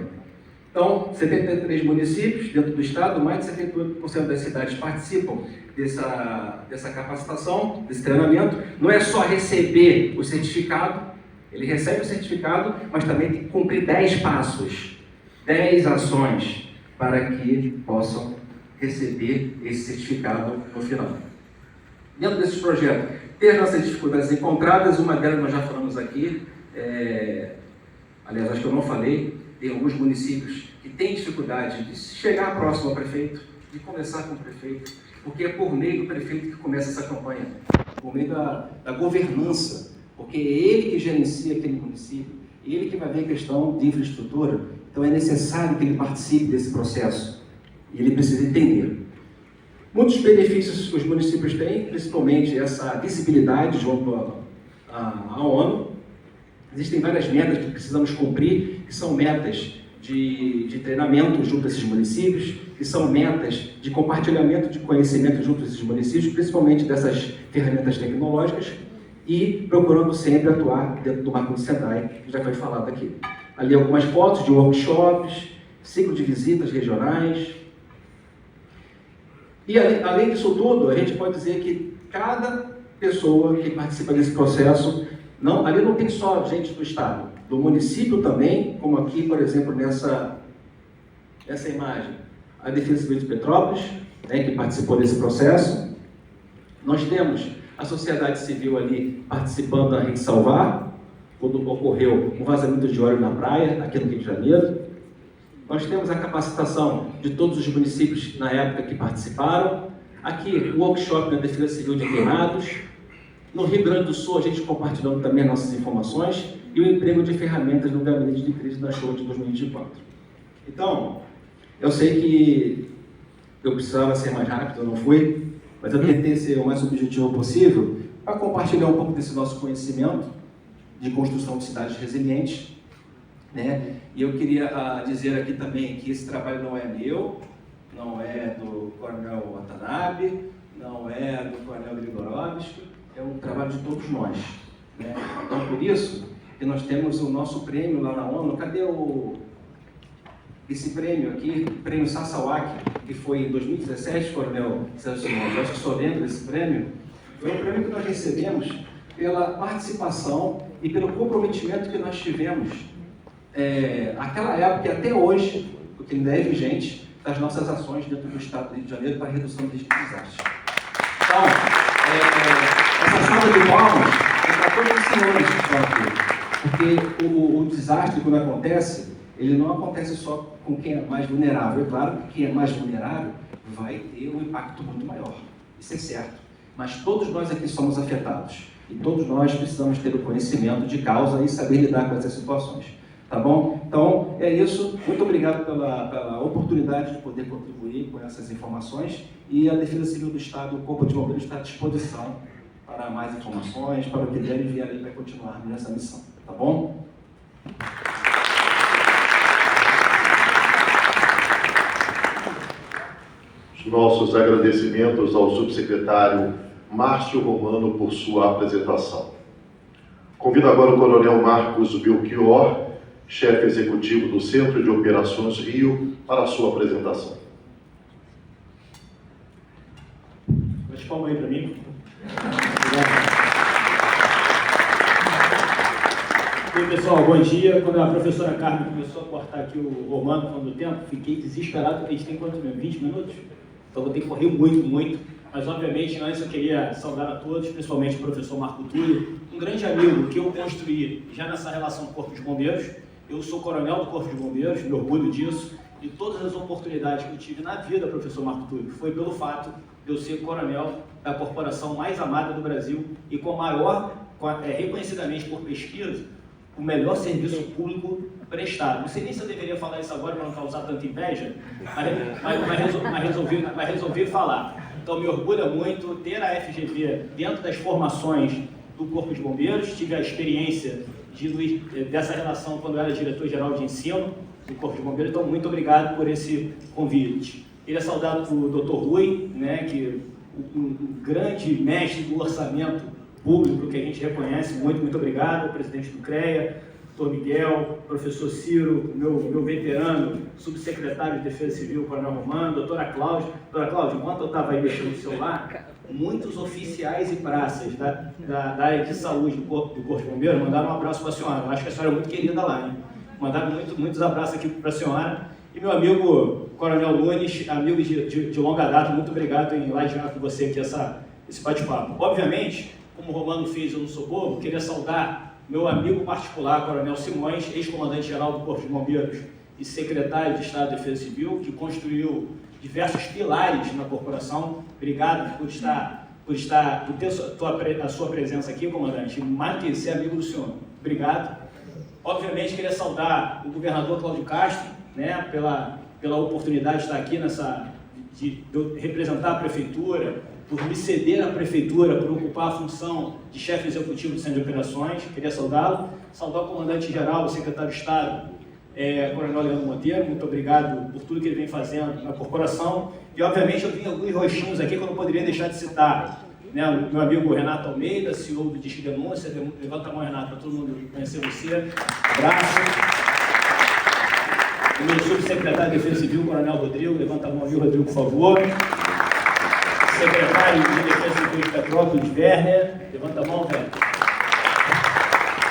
Então, 73 municípios dentro do estado, mais de 78% das cidades participam dessa capacitação, desse treinamento. Não é só receber o certificado, ele recebe o certificado, mas também tem que cumprir 10 passos, 10 ações, para que possam receber esse certificado no final. Dentro desses projetos, tem as nossas dificuldades encontradas, uma delas nós já falamos aqui, aliás, acho que eu não falei, tem alguns municípios que têm dificuldade de chegar próximo ao prefeito, de conversar com o prefeito, porque é por meio do prefeito que começa essa campanha, por meio da governança, porque é ele que gerencia aquele município, ele que vai ver a questão de infraestrutura, então é necessário que ele participe desse processo, e ele precisa entender. Muitos benefícios que os municípios têm, principalmente essa visibilidade junto à ONU. Existem várias metas que precisamos cumprir, que são metas de treinamento junto a esses municípios, que são metas de compartilhamento de conhecimento junto a esses municípios, principalmente dessas ferramentas tecnológicas, e procurando sempre atuar dentro do marco do Sendai, que já foi falado aqui. Ali algumas fotos de workshops, ciclo de visitas regionais. E além disso tudo, a gente pode dizer que cada pessoa que participa desse processo, ali não tem só gente do estado, do município também, como aqui, por exemplo, nessa imagem, a Defesa Civil de Petrópolis, que participou desse processo. Nós temos a sociedade civil ali participando da Rede Salvar, quando ocorreu um vazamento de óleo na praia, aqui no Rio de Janeiro. Nós temos a capacitação de todos os municípios na época que participaram. Aqui, o workshop da Defesa Civil de Queimados. No Rio Grande do Sul, a gente compartilhando também nossas informações. E o emprego de ferramentas no gabinete de crise da chuva de 2024. Então, eu sei que eu precisava ser mais rápido, eu não fui, mas eu tentei ser o mais objetivo possível para compartilhar um pouco desse nosso conhecimento de construção de cidades resilientes. E eu queria dizer aqui também que esse trabalho não é meu, não é do Coronel Watanabe, não é do Coronel Grigorovski, é um trabalho de todos nós. Então, por isso que nós temos o nosso prêmio lá na ONU. Cadê esse prêmio aqui, o prêmio Sassawak, que foi em 2017, Coronel Sérgio Simões, eu acho que só lembro desse prêmio. Foi um prêmio que nós recebemos pela participação e pelo comprometimento que nós tivemos aquela época e até hoje, porque ainda é vigente, das nossas ações dentro do Estado do Rio de Janeiro para a redução de desastres. Então, essa salva de palmas é para todos os senhores que estão aqui, porque o desastre, quando acontece, ele não acontece só com quem é mais vulnerável. É claro que quem é mais vulnerável vai ter um impacto muito maior, isso é certo. Mas todos nós aqui somos afetados e todos nós precisamos ter o conhecimento de causa e saber lidar com essas situações. Tá bom? Então, é isso. Muito obrigado pela oportunidade de poder contribuir com essas informações. E a Defesa Civil do Estado, o Corpo de Bombeiros, está à disposição para mais informações, para o que der e vier aí para continuar nessa missão. Tá bom? Os nossos agradecimentos ao subsecretário Márcio Romano por sua apresentação. Convido agora o Coronel Marcos Belchior, chefe executivo do Centro de Operações Rio, para a sua apresentação. Bate palma aí para mim. E aí, pessoal, bom dia. Quando a professora Carmen começou a cortar aqui o Romano falando do tempo, fiquei desesperado, porque a gente tem quanto mesmo? 20 minutos? Então vou ter que correr muito. Mas, obviamente, antes eu queria saudar a todos, principalmente o professor Marco Túlio, um grande amigo que eu construí já nessa relação com o Corpo de Bombeiros. Eu sou coronel do Corpo de Bombeiros, me orgulho disso, e todas as oportunidades que eu tive na vida, professor Marco Túlio, foi pelo fato de eu ser coronel da corporação mais amada do Brasil e com a maior, reconhecidamente por pesquisa, o melhor serviço público prestado. Não sei nem se eu deveria falar isso agora para não causar tanta inveja, mas resolvi falar. Então, me orgulha muito ter a FGV dentro das formações do Corpo de Bombeiros. Tive a experiência dessa relação quando eu era diretor-geral de ensino do Corpo de Bombeiros. Então, muito obrigado por esse convite. Queria saudar o Dr. Rui, né, que um grande mestre do orçamento público que a gente reconhece. Muito obrigado. O presidente do CREA, doutor Miguel, professor Ciro, meu veterano, subsecretário de Defesa Civil, coronel Romano, doutora Cláudia. Doutora Cláudia, enquanto eu estava aí mexendo no celular, muitos oficiais e praças da área de saúde do Corpo de Bombeiros mandaram um abraço para a senhora. Eu acho que a senhora é muito querida lá, hein? Mandaram muitos abraços aqui para a senhora. E meu amigo Coronel Nunes, amigo de longa data, muito obrigado em ladear com você aqui esse bate-papo. Obviamente, como o Romano fez, eu não sou bobo, queria saudar meu amigo particular, Coronel Simões, ex-comandante-geral do Corpo de Bombeiros e secretário de Estado de Defesa Civil, que construiu diversos pilares na corporação. Obrigado por ter a sua presença aqui, comandante, mais que ser amigo do senhor. Obrigado. Obviamente, queria saudar o governador Cláudio Castro, né, pela oportunidade de estar aqui de representar a prefeitura, por me ceder à prefeitura, por ocupar a função de chefe executivo do Centro de Operações. Queria saudá-lo. Saudar o comandante-geral, o secretário de Estado, Coronel Leandro Monteiro. Muito obrigado por tudo que ele vem fazendo na corporação. E, obviamente, eu tenho alguns rostinhos aqui que eu não poderia deixar de citar. Né, o meu amigo Renato Almeida, CEO do Disque Denúncia. Levanta a mão, Renato, para todo mundo conhecer você. Abraço. O meu subsecretário de Defesa Civil, Coronel Rodrigo. Levanta a mão aí, Rodrigo, por favor. Secretário de Defesa Civil de Petrópolis, Werner. Levanta a mão, Werner.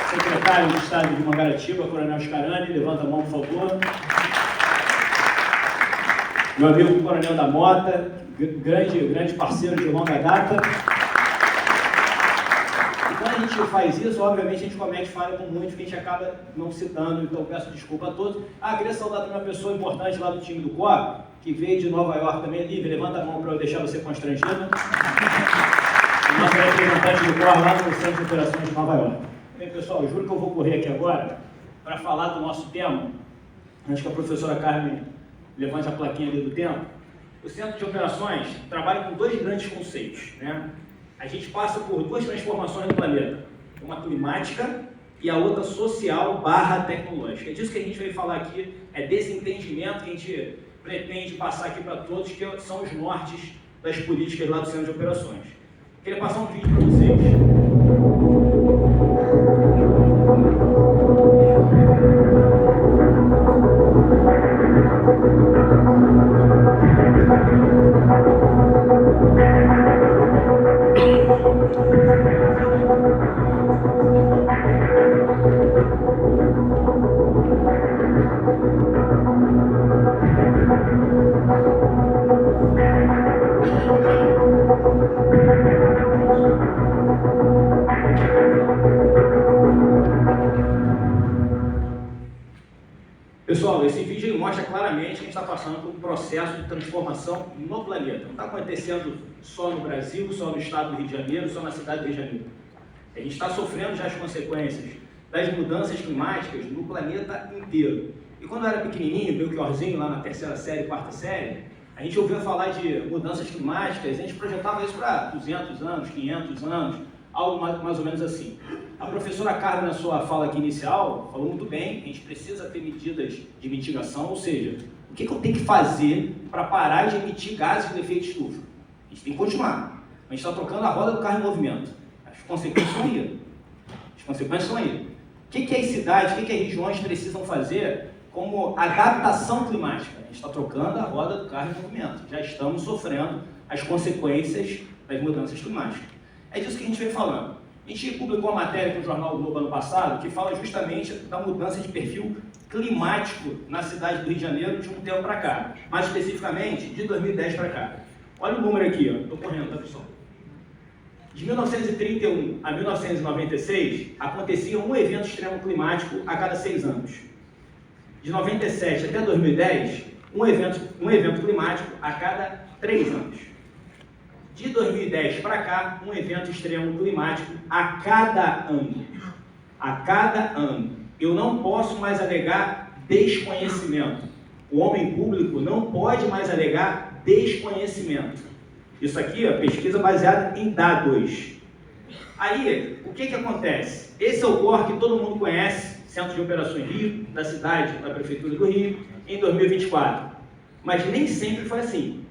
Secretário de Estado de Mangaratiba, Coronel Scarani. Levanta a mão, por favor. Meu amigo Coronel da Mota, grande parceiro de longa data. E quando a gente faz isso, obviamente a gente comete falha com muitos que a gente acaba não citando, então peço desculpa a todos. Queria saudar também uma pessoa importante lá do time do COR, que veio de Nova York também. Lívia, levanta a mão para eu deixar você constrangido. O nosso representante do COR lá no Centro de Operações de Nova York. Bem, pessoal, eu juro que eu vou correr aqui agora para falar do nosso tema. Antes que a professora Carmen levante a plaquinha ali do tempo. O Centro de Operações trabalha com dois grandes conceitos, né? A gente passa por duas transformações no planeta. Uma climática e a outra social / tecnológica. É disso que a gente veio falar aqui, é desse entendimento que a gente pretende passar aqui para todos, que são os nortes das políticas lá do Centro de Operações. Queria passar um vídeo para vocês. Pessoal, esse vídeo mostra claramente que a gente está passando por um processo de transformação no planeta. Não está acontecendo só no Brasil, só no estado do Rio de Janeiro, só na cidade do Rio de Janeiro. A gente está sofrendo já as consequências das mudanças climáticas no planeta inteiro. E quando eu era pequenininho, Belchiorzinho, lá na terceira série, quarta série, a gente ouvia falar de mudanças climáticas, a gente projetava isso para 200 anos, 500 anos, algo mais ou menos assim. A professora Carmen, na sua fala aqui inicial, falou muito bem, a gente precisa ter medidas de mitigação, ou seja, o que eu tenho que fazer para parar de emitir gases de efeito estufa? A gente tem que continuar. A gente está trocando a roda do carro em movimento. As consequências estão aí. As consequências estão aí. O que as cidades, o que as regiões precisam fazer como adaptação climática? A gente está trocando a roda do carro em movimento. Já estamos sofrendo as consequências das mudanças climáticas. É disso que a gente vem falando. A gente publicou uma matéria com o Jornal o Globo ano passado que fala justamente da mudança de perfil climático na cidade do Rio de Janeiro de um tempo para cá, mais especificamente de 2010 para cá. Olha o número aqui, ó. Estou correndo, tá, pessoal? De 1931 a 1996, acontecia um evento extremo climático a cada 6 anos. De 97 até 2010, um evento climático a cada 3 anos. De 2010 para cá, um evento extremo climático a cada ano. A cada ano. Eu não posso mais alegar desconhecimento. O homem público não pode mais alegar desconhecimento. Isso aqui é pesquisa baseada em dados. Aí, o que acontece? Esse é o COR que todo mundo conhece, Centro de Operações Rio, da cidade, da Prefeitura do Rio, em 2024. Mas nem sempre foi assim.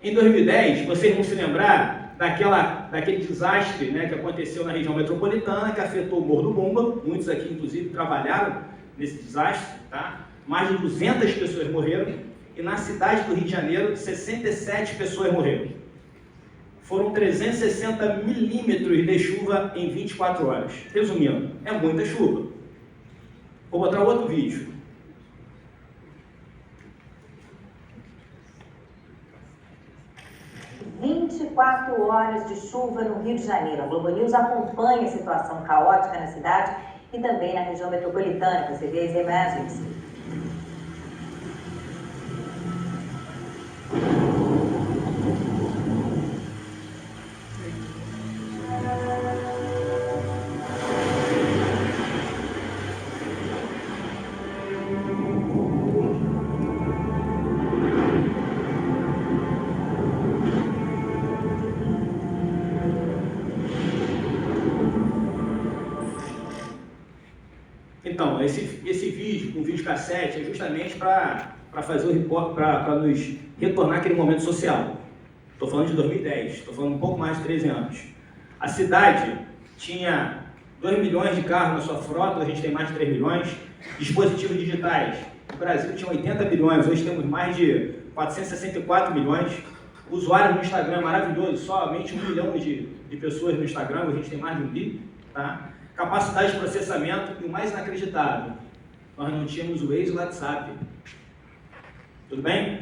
Em 2010, vocês vão se lembrar daquele desastre, né, que aconteceu na região metropolitana, que afetou o Morro do Bumba. Muitos aqui, inclusive, trabalharam nesse desastre. Tá? Mais de 200 pessoas morreram. E na cidade do Rio de Janeiro, 67 pessoas morreram. Foram 360 milímetros de chuva em 24 horas. Resumindo, é muita chuva. Vou botar outro vídeo. Há 24 horas de chuva no Rio de Janeiro. A Globo News acompanha a situação caótica na cidade e também na região metropolitana. Você vê as imagens. Então, esse vídeo, um vídeo cassete, é justamente para fazer o repórter, para nos retornar aquele momento social. Estou falando de 2010, estou falando um pouco mais de 13 anos. A cidade tinha 2 milhões de carros na sua frota, a gente tem mais de 3 milhões. Dispositivos digitais, o Brasil tinha 80 milhões, hoje temos mais de 464 milhões. Usuários no Instagram, maravilhoso, somente 1 milhão de pessoas no Instagram, a gente tem mais de 1 bi, tá? Capacidade de processamento e o mais inacreditável, nós não tínhamos o Waze e o WhatsApp. Tudo bem?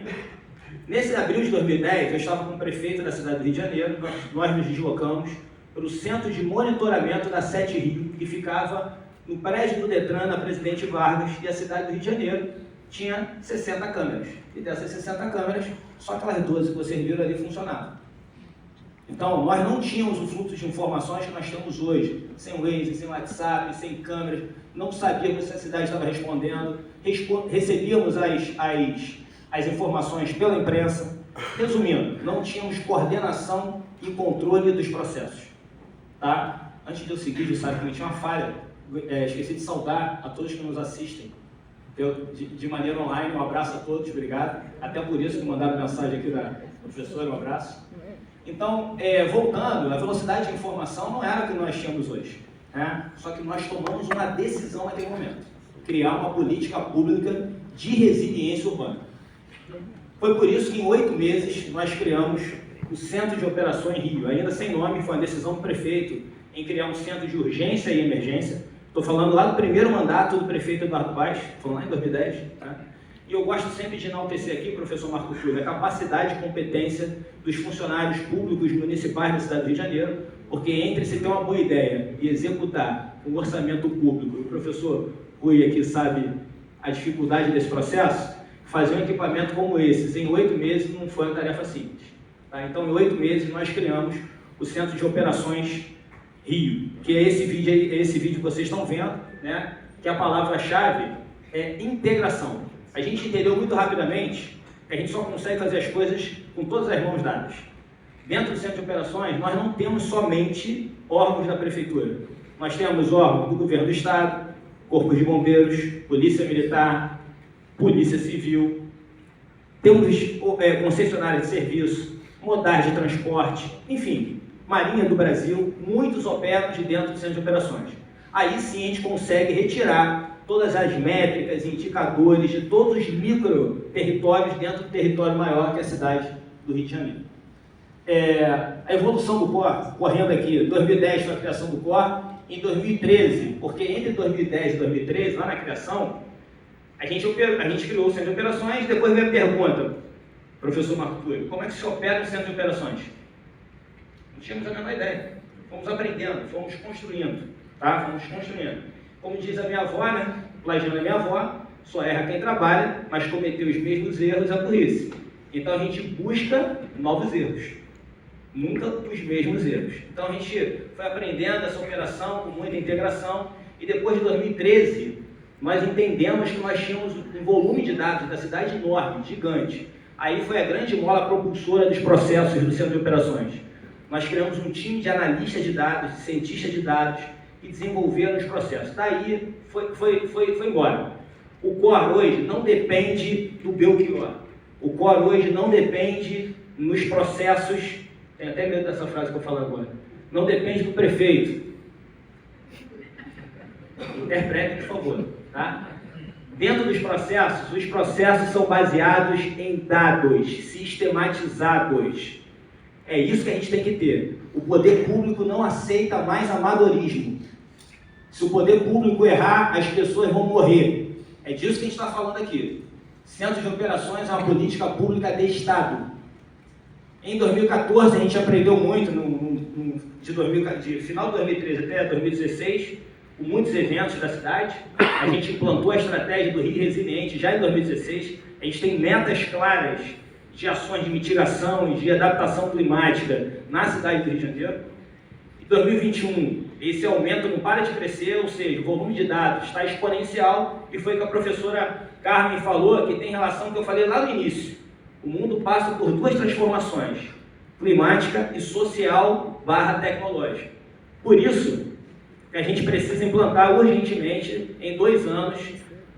Nesse abril de 2010, eu estava com o prefeito da cidade do Rio de Janeiro, nós nos deslocamos para o centro de monitoramento da Sete Rio, que ficava no prédio do Detran, na Presidente Vargas, e a cidade do Rio de Janeiro tinha 60 câmeras. E dessas 60 câmeras, só aquelas 12 que vocês viram ali funcionavam. Então, nós não tínhamos o fluxo de informações que nós temos hoje, sem Waze, sem WhatsApp, sem câmeras, não sabíamos se a cidade estava respondendo, recebíamos as informações pela imprensa. Resumindo, não tínhamos coordenação e controle dos processos. Tá? Antes de eu seguir, já sabe que eu tinha uma falha, esqueci de saudar a todos que nos assistem de maneira online. Um abraço a todos, obrigado. Até por isso que mandaram mensagem aqui da professora, um abraço. Então, voltando, a velocidade de informação não era o que nós tínhamos hoje, né? Só que nós tomamos uma decisão naquele momento, criar uma política pública de resiliência urbana. Foi por isso que em 8 meses nós criamos o Centro de Operações Rio, ainda sem nome, foi uma decisão do prefeito em criar um centro de urgência e emergência. Estou falando lá do primeiro mandato do prefeito Eduardo Paes, foi lá em 2010, tá? E eu gosto sempre de enaltecer aqui, professor Marco Túlio, a capacidade e competência dos funcionários públicos municipais da cidade do Rio de Janeiro, porque entre se ter uma boa ideia e executar um orçamento público, o professor Rui aqui sabe a dificuldade desse processo, fazer um equipamento como esse em 8 meses não foi uma tarefa simples. Tá? Então, em 8 meses, nós criamos o Centro de Operações Rio, que é esse vídeo que vocês estão vendo, né? Que a palavra-chave é integração. A gente entendeu muito rapidamente que a gente só consegue fazer as coisas com todas as mãos dadas. Dentro do Centro de Operações, nós não temos somente órgãos da Prefeitura. Nós temos órgãos do Governo do Estado, Corpo de Bombeiros, Polícia Militar, Polícia Civil, temos concessionárias de serviço, modais de transporte, enfim, Marinha do Brasil, muitos operam de dentro do Centro de Operações. Aí sim a gente consegue retirar todas as métricas e indicadores de todos os micro-territórios dentro do território maior que é a cidade do Rio de Janeiro. a evolução do COR, correndo aqui, 2010 foi a criação do COR, em 2013, porque entre 2010 e 2013, lá na criação, a gente criou o Centro de Operações, depois veio a pergunta, professor Marco Túlio, como é que se opera o Centro de Operações? Não tínhamos a menor ideia, fomos aprendendo, fomos construindo, tá? Fomos construindo. Como diz a minha avó, né? Plagiando a minha avó, só erra quem trabalha, mas cometeu os mesmos erros é burrice. Então a gente busca novos erros, nunca os mesmos erros. Então a gente foi aprendendo essa operação com muita integração e depois de 2013 nós entendemos que nós tínhamos um volume de dados da cidade enorme, gigante. Aí foi a grande mola propulsora dos processos do Centro de Operações. Nós criamos um time de analistas de dados, de cientistas de dados e desenvolveram os processos. Daí foi embora. O COR hoje não depende do Belchior. O COR hoje não depende nos processos, tenho até medo dessa frase que eu falo agora, não depende do prefeito. Interpretem, por favor. Tá? Dentro dos processos, os processos são baseados em dados, sistematizados. É isso que a gente tem que ter. O poder público não aceita mais amadorismo. Se o poder público errar, as pessoas vão morrer. É disso que a gente está falando aqui. Centro de Operações é uma política pública de Estado. Em 2014, a gente aprendeu muito, de final de 2013 até 2016, com muitos eventos da cidade. A gente implantou a estratégia do Rio Resiliente já em 2016. A gente tem metas claras de ações de mitigação e de adaptação climática na cidade do Rio de Janeiro. Em 2021, esse aumento não para de crescer, ou seja, o volume de dados está exponencial, e foi o que a professora Carmen falou, que tem relação com o que eu falei lá no início. O mundo passa por duas transformações, climática e social / tecnológica. Por isso, que a gente precisa implantar urgentemente, em 2 anos,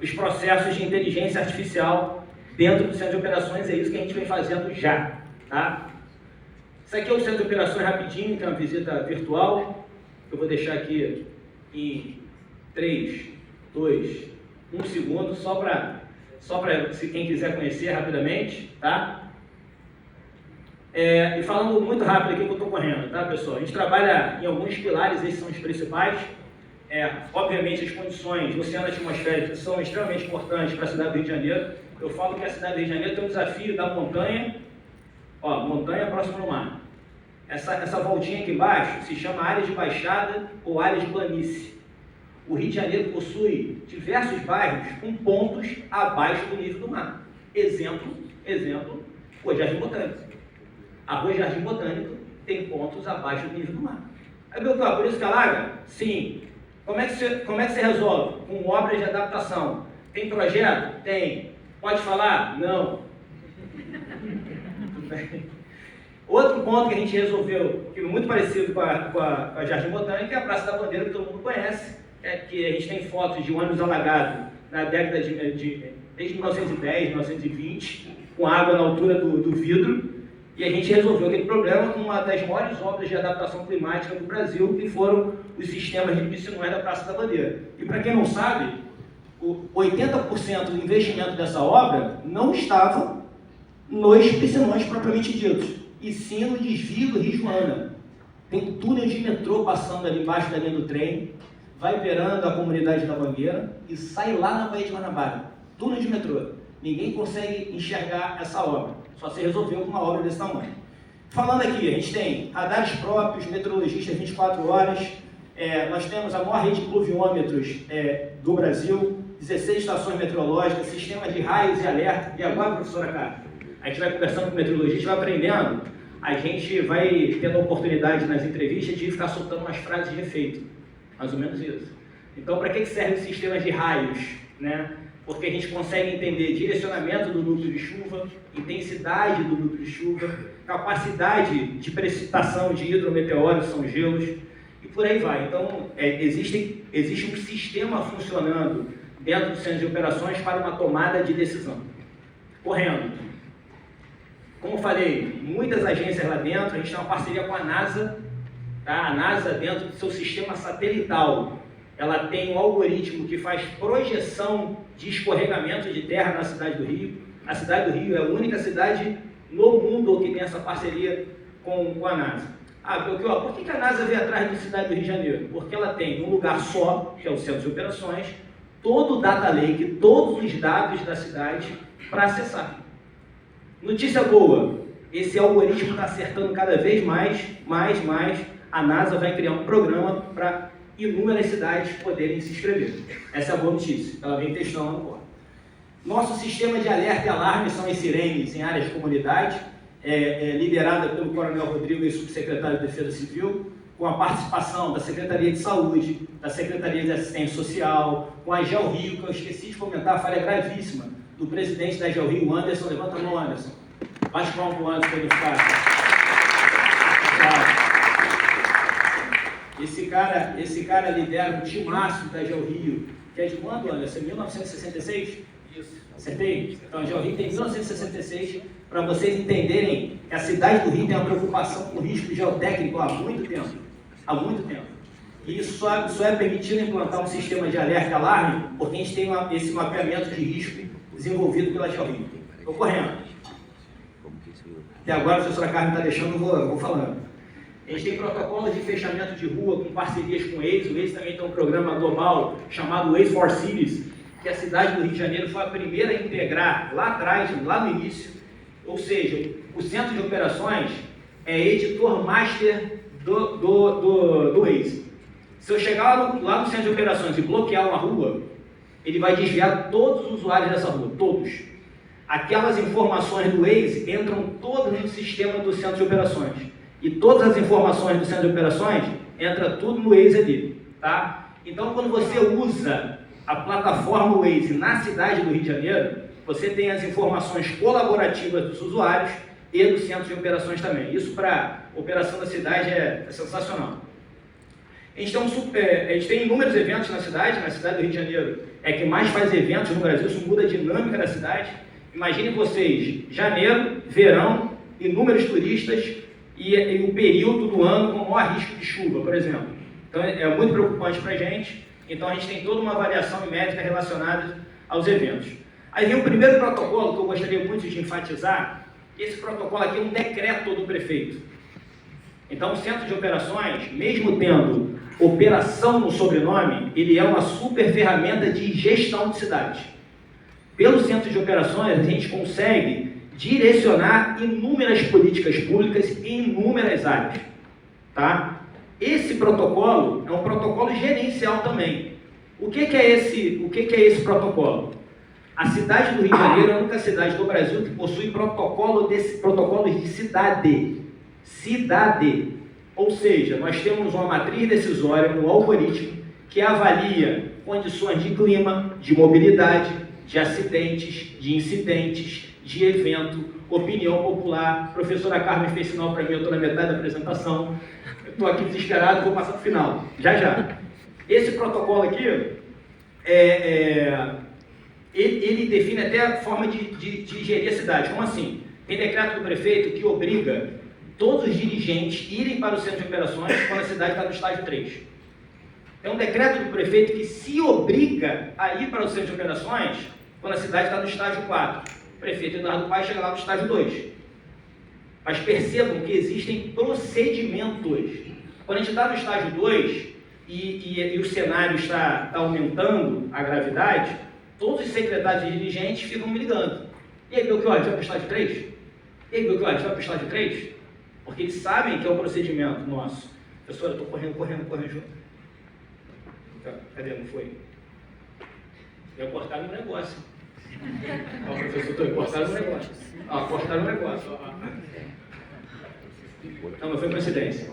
os processos de inteligência artificial dentro do Centro de Operações. É isso que a gente vem fazendo já. Tá? Isso aqui é o Centro de Operações rapidinho, que é uma visita virtual. Eu vou deixar aqui em 3, 2, 1 segundo, só para se quem quiser conhecer rapidamente, tá? E falando muito rápido aqui que eu estou correndo, tá, pessoal? A gente trabalha em alguns pilares, esses são os principais. Obviamente, as condições oceano-atmosféricas são extremamente importantes para a cidade do Rio de Janeiro. Eu falo que a cidade do Rio de Janeiro tem um desafio da montanha, montanha próxima do mar. Essa voltinha aqui embaixo se chama área de baixada ou área de planície. O Rio de Janeiro possui diversos bairros com pontos abaixo do nível do mar. Exemplo, Rua Jardim Botânico. A Rua Jardim Botânico tem pontos abaixo do nível do mar. Aí, Belchior, por isso que alaga? Sim. Como é que você resolve? Com obras de adaptação. Tem projeto? Tem. Pode falar? Não. Tudo bem. Outro ponto que a gente resolveu, que é muito parecido com a Jardim Botânico, é a Praça da Bandeira, que todo mundo conhece. Que a gente tem fotos de ônibus alagado na década desde 1910, 1920, com água na altura do vidro, e a gente resolveu aquele problema com uma das maiores obras de adaptação climática do Brasil, que foram os sistemas de piscinões da Praça da Bandeira. E para quem não sabe, 80% do investimento dessa obra não estava nos piscinões propriamente ditos, e sim no desvio do Rio Joana. Tem túnel de metrô passando ali embaixo da linha do trem, vai beirando a comunidade da Mangueira e sai lá na Baía de Guanabara. Túnel de metrô. Ninguém consegue enxergar essa obra. Só se resolveu com uma obra desse tamanho. Falando aqui, a gente tem radares próprios, meteorologistas 24 horas. Nós temos a maior rede de pluviômetros do Brasil, 16 estações meteorológicas, sistemas de raios e alerta. E agora, professora Carla, a gente vai conversando com o meteorologista, vai aprendendo. A gente vai tendo a oportunidade nas entrevistas de ficar soltando umas frases de efeito. Mais ou menos isso. Então, para que servem os sistemas de raios? Né? Porque a gente consegue entender direcionamento do núcleo de chuva, intensidade do núcleo de chuva, capacidade de precipitação de hidrometeoros, são gelos, e por aí vai. Então, existe um sistema funcionando dentro do Centro de Operações para uma tomada de decisão. Correndo. Como eu falei, muitas agências lá dentro, a gente tem uma parceria com a NASA. Tá? A NASA, dentro do seu sistema satelital, ela tem um algoritmo que faz projeção de escorregamento de terra na cidade do Rio. A cidade do Rio é a única cidade no mundo que tem essa parceria com a NASA? Por que a NASA veio atrás da cidade do Rio de Janeiro? Porque ela tem um lugar só, que é o Centro de Operações, todo o data lake, todos os dados da cidade para acessar. Notícia boa, esse algoritmo está acertando cada vez mais, a NASA vai criar um programa para inúmeras cidades poderem se inscrever. Essa é a boa notícia, ela vem testando lá no corpo. Nosso sistema de alerta e alarme são as sirenes em áreas de comunidade, liderada pelo Coronel Rodrigo, subsecretário de Defesa Civil, com a participação da Secretaria de Saúde, da Secretaria de Assistência Social, com a GeoRio, que eu esqueci de comentar, a falha gravíssima do presidente da GeoRio, Anderson. Levanta a mão, Anderson. Bate palma para o Anderson para ele ficar. Esse cara lidera o timaço da GeoRio, que é de quando, Anderson? 1966? Isso. Acertei? Então a GeoRio tem 1966, para vocês entenderem que a cidade do Rio tem uma preocupação com o risco geotécnico há muito tempo. Há muito tempo. E isso só é permitido implantar um sistema de alerta e alarme porque a gente tem esse mapeamento de risco desenvolvido pela GeoRio. Estou correndo. Até agora a professora Carmen está deixando, eu vou falando. A gente tem protocolos de fechamento de rua com parcerias com o Waze. O Waze também tem um programa global chamado Waze for Cities, que a cidade do Rio de Janeiro foi a primeira a integrar lá atrás, lá no início. Ou seja, o Centro de Operações é editor master do Waze. Se eu chegar lá no Centro de Operações e bloquear uma rua, ele vai desviar todos os usuários dessa rua, todos. Aquelas informações do Waze entram todas no sistema do Centro de Operações. E todas as informações do Centro de Operações entra tudo no Waze ali, tá? Então, quando você usa a plataforma Waze na cidade do Rio de Janeiro, você tem as informações colaborativas dos usuários e do Centro de Operações também. Isso para a operação da cidade é sensacional. A gente tem inúmeros eventos na cidade do Rio de Janeiro é que mais faz eventos no Brasil, isso muda a dinâmica da cidade. Imaginem vocês, janeiro, verão, inúmeros turistas e o período do ano com maior risco de chuva, por exemplo. Então é muito preocupante para a gente. Então a gente tem toda uma avaliação métrica relacionada aos eventos. Aí vem o primeiro protocolo que eu gostaria muito de enfatizar. Esse protocolo aqui é um decreto do prefeito. Então o Centro de Operações, mesmo tendo operação no sobrenome, ele é uma super ferramenta de gestão de cidade. Pelo Centro de Operações a gente consegue direcionar inúmeras políticas públicas em inúmeras áreas. Tá? Esse protocolo é um protocolo gerencial também. O que é esse protocolo? A cidade do Rio de Janeiro é a única cidade do Brasil que possui protocolo de cidade. Ou seja, nós temos uma matriz decisória, um algoritmo que avalia condições de clima, de mobilidade, de acidentes, de incidentes, de evento, opinião popular. A professora Carmen fez sinal para mim, eu estou na metade da apresentação. Estou aqui desesperado, vou passar para o final, já. Esse protocolo aqui, ele define até a forma de gerir a cidade. Como assim? Tem decreto do prefeito que obriga todos os dirigentes irem para o Centro de Operações quando a cidade está no estágio 3. É um decreto do prefeito que se obriga a ir para o Centro de Operações quando a cidade está no estágio 4. O prefeito Eduardo Paes chega lá no estágio 2. Mas percebam que existem procedimentos. Quando a gente está no estágio 2 e o cenário está aumentando a gravidade, todos os secretários e dirigentes ficam me ligando. E aí, Belchior, a gente vai para o estágio 3? E aí, Belchior, a gente vai para o estágio 3? Porque eles sabem que é o procedimento nosso. Professora, eu estou correndo junto. Cadê? Não foi? Eu cortaram o negócio. Ó, professor, cortaram o negócio. Cortaram o negócio. Não, mas foi coincidência.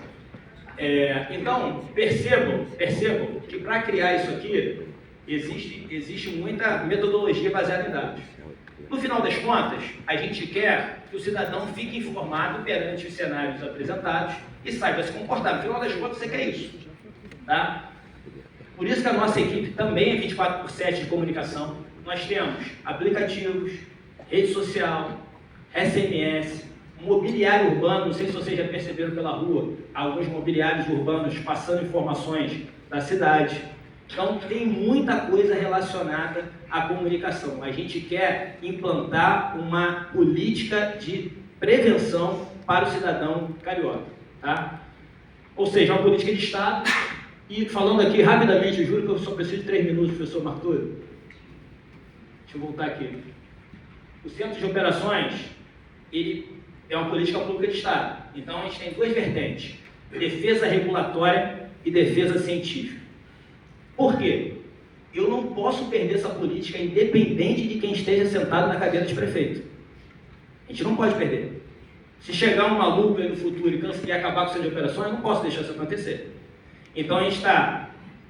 Então, percebam que para criar isso aqui, existe muita metodologia baseada em dados. No final das contas, a gente quer que o cidadão fique informado perante os cenários apresentados e saiba se comportar. No final das contas, você quer isso. Tá? Por isso que a nossa equipe também é 24/7 de comunicação. Nós temos aplicativos, rede social, SMS, mobiliário urbano. Não sei se vocês já perceberam pela rua, alguns mobiliários urbanos passando informações da cidade. Então, tem muita coisa relacionada à comunicação. A gente quer implantar uma política de prevenção para o cidadão carioca. Tá? Ou seja, uma política de Estado. E falando aqui rapidamente, eu juro que eu só preciso de 3 minutos, professor Marturo. Deixa eu voltar aqui. O Centro de Operações, ele é uma política pública de Estado. Então, a gente tem 2 vertentes: defesa regulatória e defesa científica. Por quê? Eu não posso perder essa política independente de quem esteja sentado na cadeira de prefeito. A gente não pode perder. Se chegar um maluco aí no futuro e acabar com o Centro de Operações, eu não posso deixar isso acontecer. Então, a gente está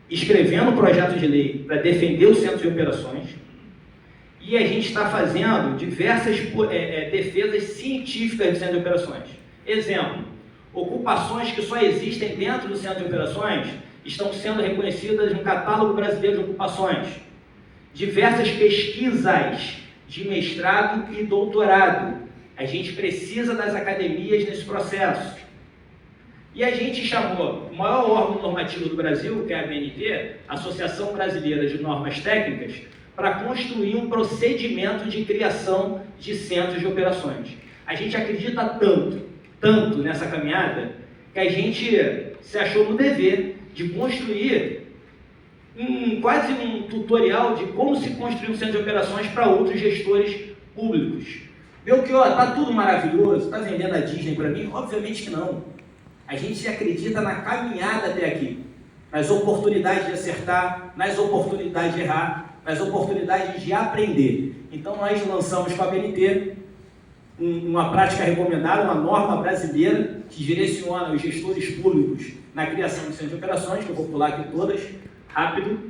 escrevendo um projeto de lei para defender o Centro de Operações e a gente está fazendo diversas defesas científicas do Centro de Operações. Exemplo, ocupações que só existem dentro do Centro de Operações estão sendo reconhecidas no Catálogo Brasileiro de Ocupações. Diversas pesquisas de mestrado e doutorado. A gente precisa das academias nesse processo. E a gente chamou o maior órgão normativo do Brasil, que é a ABNT, Associação Brasileira de Normas Técnicas, para construir um procedimento de criação de centros de operações. A gente acredita tanto nessa caminhada, que a gente se achou no dever de construir quase um tutorial de como se construir um centro de operações para outros gestores públicos. Belchior, está tudo maravilhoso? Está vendendo a Disney para mim? Obviamente que não. A gente acredita na caminhada até aqui, nas oportunidades de acertar, nas oportunidades de errar, nas oportunidades de aprender. Então, nós lançamos com a ABNT uma prática recomendada, uma norma brasileira que direciona os gestores públicos na criação de centros de operações, que eu vou pular aqui todas, rápido.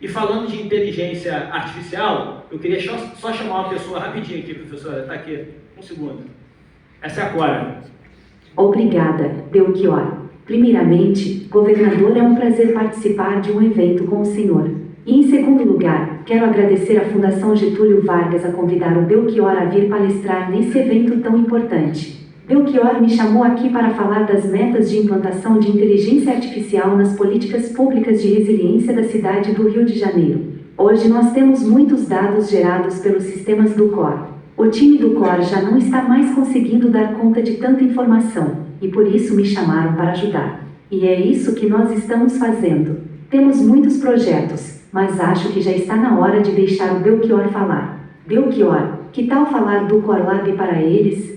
E falando de inteligência artificial, eu queria só chamar uma pessoa rapidinho aqui, professora, está aqui, um segundo. Essa é a Cora. Obrigada, Belchior. Primeiramente, governador, é um prazer participar de um evento com o senhor. E em segundo lugar, quero agradecer à Fundação Getúlio Vargas a convidar o Belchior a vir palestrar nesse evento tão importante. Belchior me chamou aqui para falar das metas de implantação de inteligência artificial nas políticas públicas de resiliência da cidade do Rio de Janeiro. Hoje nós temos muitos dados gerados pelos sistemas do COR. O time do COR já não está mais conseguindo dar conta de tanta informação, e por isso me chamaram para ajudar. E é isso que nós estamos fazendo. Temos muitos projetos, mas acho que já está na hora de deixar o Belchior falar. Belchior, que tal falar do COR Lab para eles?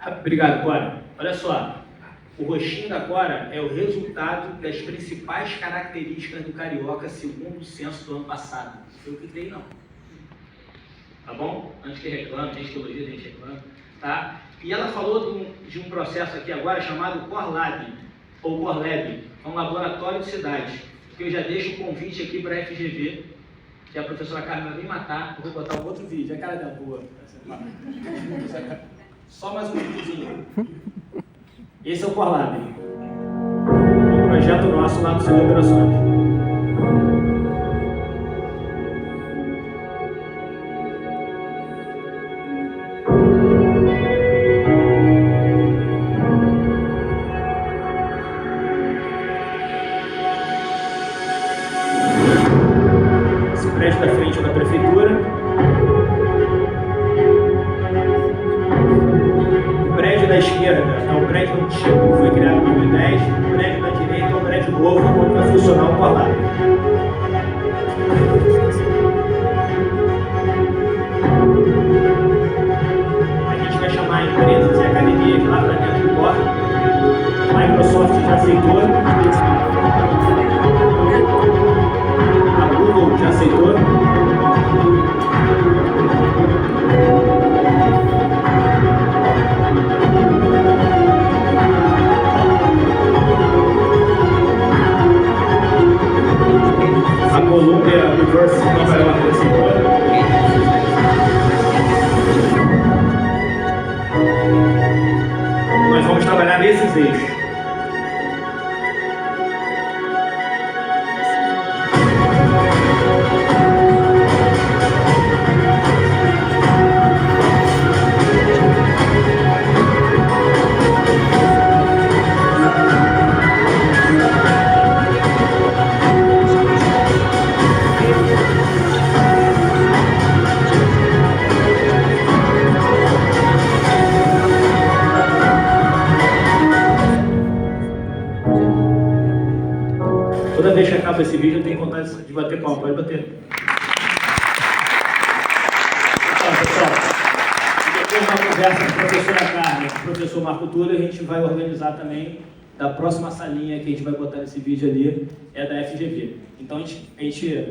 Obrigado, Cora. Olha só, o roxinho da Cora é o resultado das principais características do carioca segundo o censo do ano passado. Não foi eu que criei, não. Tá bom? Antes que reclame, tem gente que elogia, tem gente que reclama. Tá? E ela falou de um processo aqui agora chamado COR Lab, ou COR Lab, é um laboratório de cidade, que eu já deixo um convite aqui para a FGV, que a professora Carmen vai me matar, eu vou botar um outro vídeo, a cara da boa. Só mais um videozinho. Esse é o COR Lab, um projeto nosso lá no Centro de Operações. Esse prédio da frente é da prefeitura. O prédio da esquerda é o prédio antigo, que foi criado em 2010. O prédio da direita é o prédio novo, onde vai funcionar o COR Lab. A gente vai chamar empresas e academias lá para dentro do COR. A Microsoft já aceitou. A Google já aceitou. A Columbia University Nova York aceitou. Nós vamos trabalhar nesses eixos. toda vez que acaba esse vídeo eu tenho vontade de bater palma. Pode bater. Então, pessoal, depois da conversa com a professora Carmen, com o professor Marco Túlio, a gente vai organizar também da próxima salinha que a gente vai botar nesse vídeo ali, é da FGV. Então,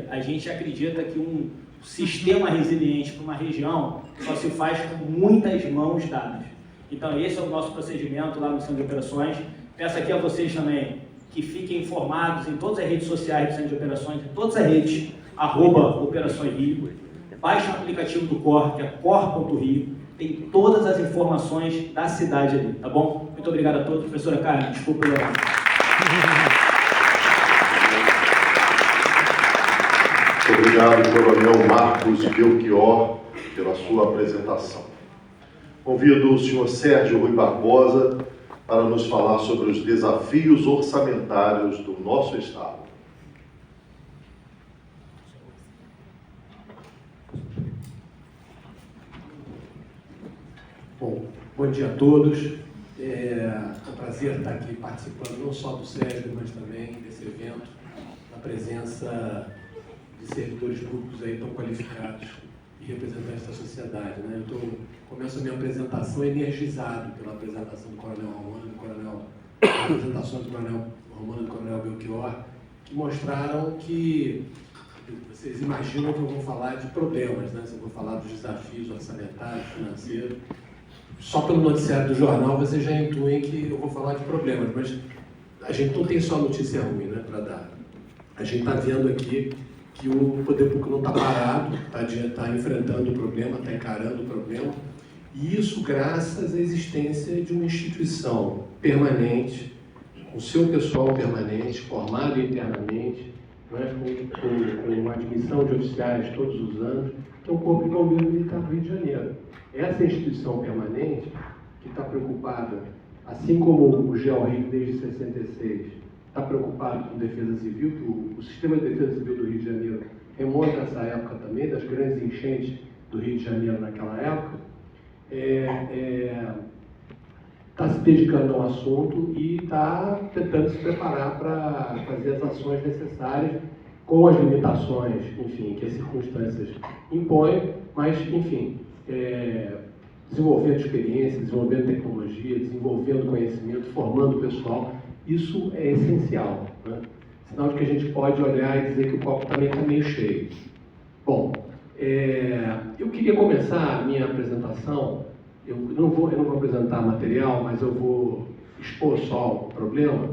a gente acredita que um sistema resiliente para uma região só se faz com muitas mãos dadas. Então, esse é o nosso procedimento lá no Centro de Operações. Peço aqui a vocês também que fiquem informados em todas as redes sociais do Centro de Operações, em todas as redes, @Operações Rio. Baixem o aplicativo do COR, que é cor.rio. Tem todas as informações da cidade ali, tá bom? Muito obrigado a todos. Professora Carmen, desculpa pelo erro. Muito obrigado, Coronel Marcos Belchior, pela sua apresentação. Convido o senhor Sérgio Rui Barbosa para nos falar sobre os desafios orçamentários do nosso Estado. Bom dia a todos. É um prazer estar aqui participando não só do Sérgio, mas também desse evento, na presença de servidores públicos aí tão qualificados e representantes da sociedade, né? Começo a minha apresentação energizado pela apresentação do Coronel Romano, apresentações do Coronel Romano e do Coronel Belchior, que mostraram que vocês imaginam que eu vou falar de problemas, né? Eu vou falar dos desafios orçamentários, financeiros. Só pelo noticiário do jornal vocês já intuem que eu vou falar de problemas, mas a gente não tem só notícia ruim, né, para dar. A gente está vendo aqui que o poder público não está parado, está enfrentando o problema, está encarando o problema, e isso graças à existência de uma instituição permanente, com seu pessoal permanente, formado internamente, né, com admissão de oficiais todos os anos, que é o Corpo de Bombeiros Militar do Rio de Janeiro. Essa instituição permanente, que está preocupada, assim como o GeoRio desde 66, está preocupado com defesa civil, que o sistema de defesa civil do Rio de Janeiro remonta a essa época também, das grandes enchentes do Rio de Janeiro naquela época, está se dedicando ao assunto e está tentando se preparar para fazer as ações necessárias com as limitações, enfim, que as circunstâncias impõem, mas, enfim, desenvolvendo experiência, desenvolvendo tecnologia, desenvolvendo conhecimento, formando o pessoal, isso é essencial, né? Sinal de que a gente pode olhar e dizer que o copo também está meio cheio. Bom, eu queria começar a minha apresentação, eu não vou apresentar material, mas eu vou expor só o problema,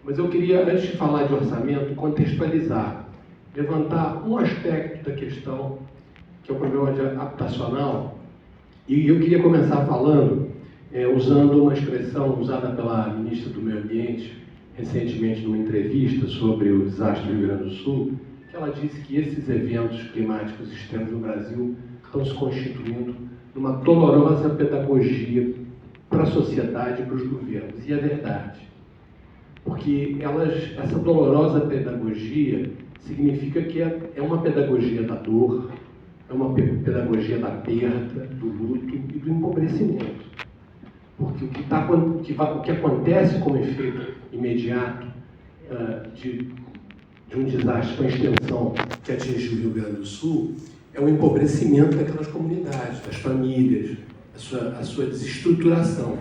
mas eu queria, antes de falar de orçamento, contextualizar, levantar um aspecto da questão, que é o problema habitacional, e eu queria começar falando, usando uma expressão usada pela ministra do Meio Ambiente, recentemente numa entrevista sobre o desastre do Rio Grande do Sul, que ela disse que esses eventos climáticos extremos no Brasil estão se constituindo numa dolorosa pedagogia para a sociedade e para os governos. E é verdade, porque essa dolorosa pedagogia significa que é uma pedagogia da dor, é uma pedagogia da perda, do luto e do empobrecimento. Porque o que acontece como efeito imediato de um desastre com a extensão que atingiu o Rio Grande do Sul é o empobrecimento daquelas comunidades, das famílias, a sua desestruturação.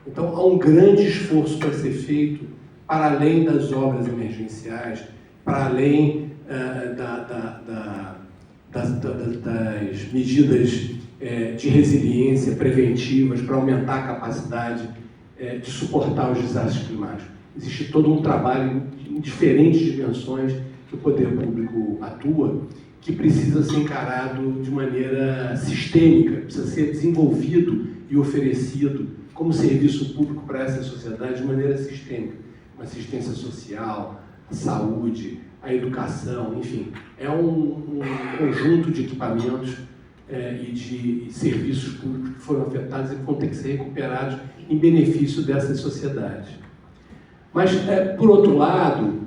Então, há um grande esforço para ser feito para além das obras emergenciais, para além das medidas de resiliência preventivas para aumentar a capacidade de suportar os desastres climáticos. Existe todo um trabalho em diferentes dimensões que o poder público atua, que precisa ser encarado de maneira sistêmica, precisa ser desenvolvido e oferecido como serviço público para essa sociedade de maneira sistêmica. Uma assistência social, a saúde, a educação, enfim, é um conjunto de equipamentos e de serviços públicos que foram afetados e que vão ter que ser recuperados em benefício dessas sociedades. Mas, por outro lado,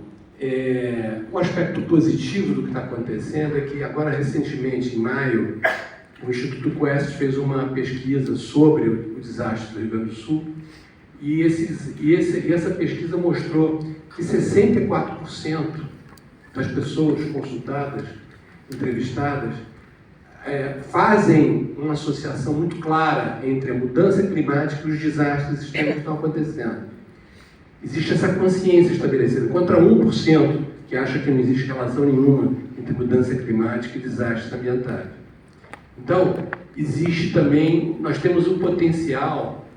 um aspecto positivo do que está acontecendo é que agora, recentemente, em maio, o Instituto Quest fez uma pesquisa sobre o desastre do Rio Grande do Sul e essa pesquisa mostrou que 64% das pessoas consultadas, entrevistadas, fazem uma associação muito clara entre a mudança climática e os desastres extremos que estão acontecendo. Existe essa consciência estabelecida. Contra 1% que acha que não existe relação nenhuma entre mudança climática e desastres ambientais. Então, existe também, nós temos um potencial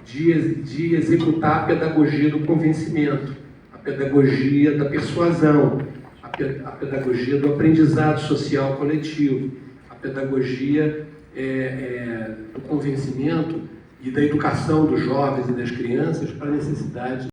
de executar a pedagogia do convencimento, a pedagogia da persuasão, a pedagogia do aprendizado social coletivo, a pedagogia do convencimento e da educação dos jovens e das crianças para a necessidade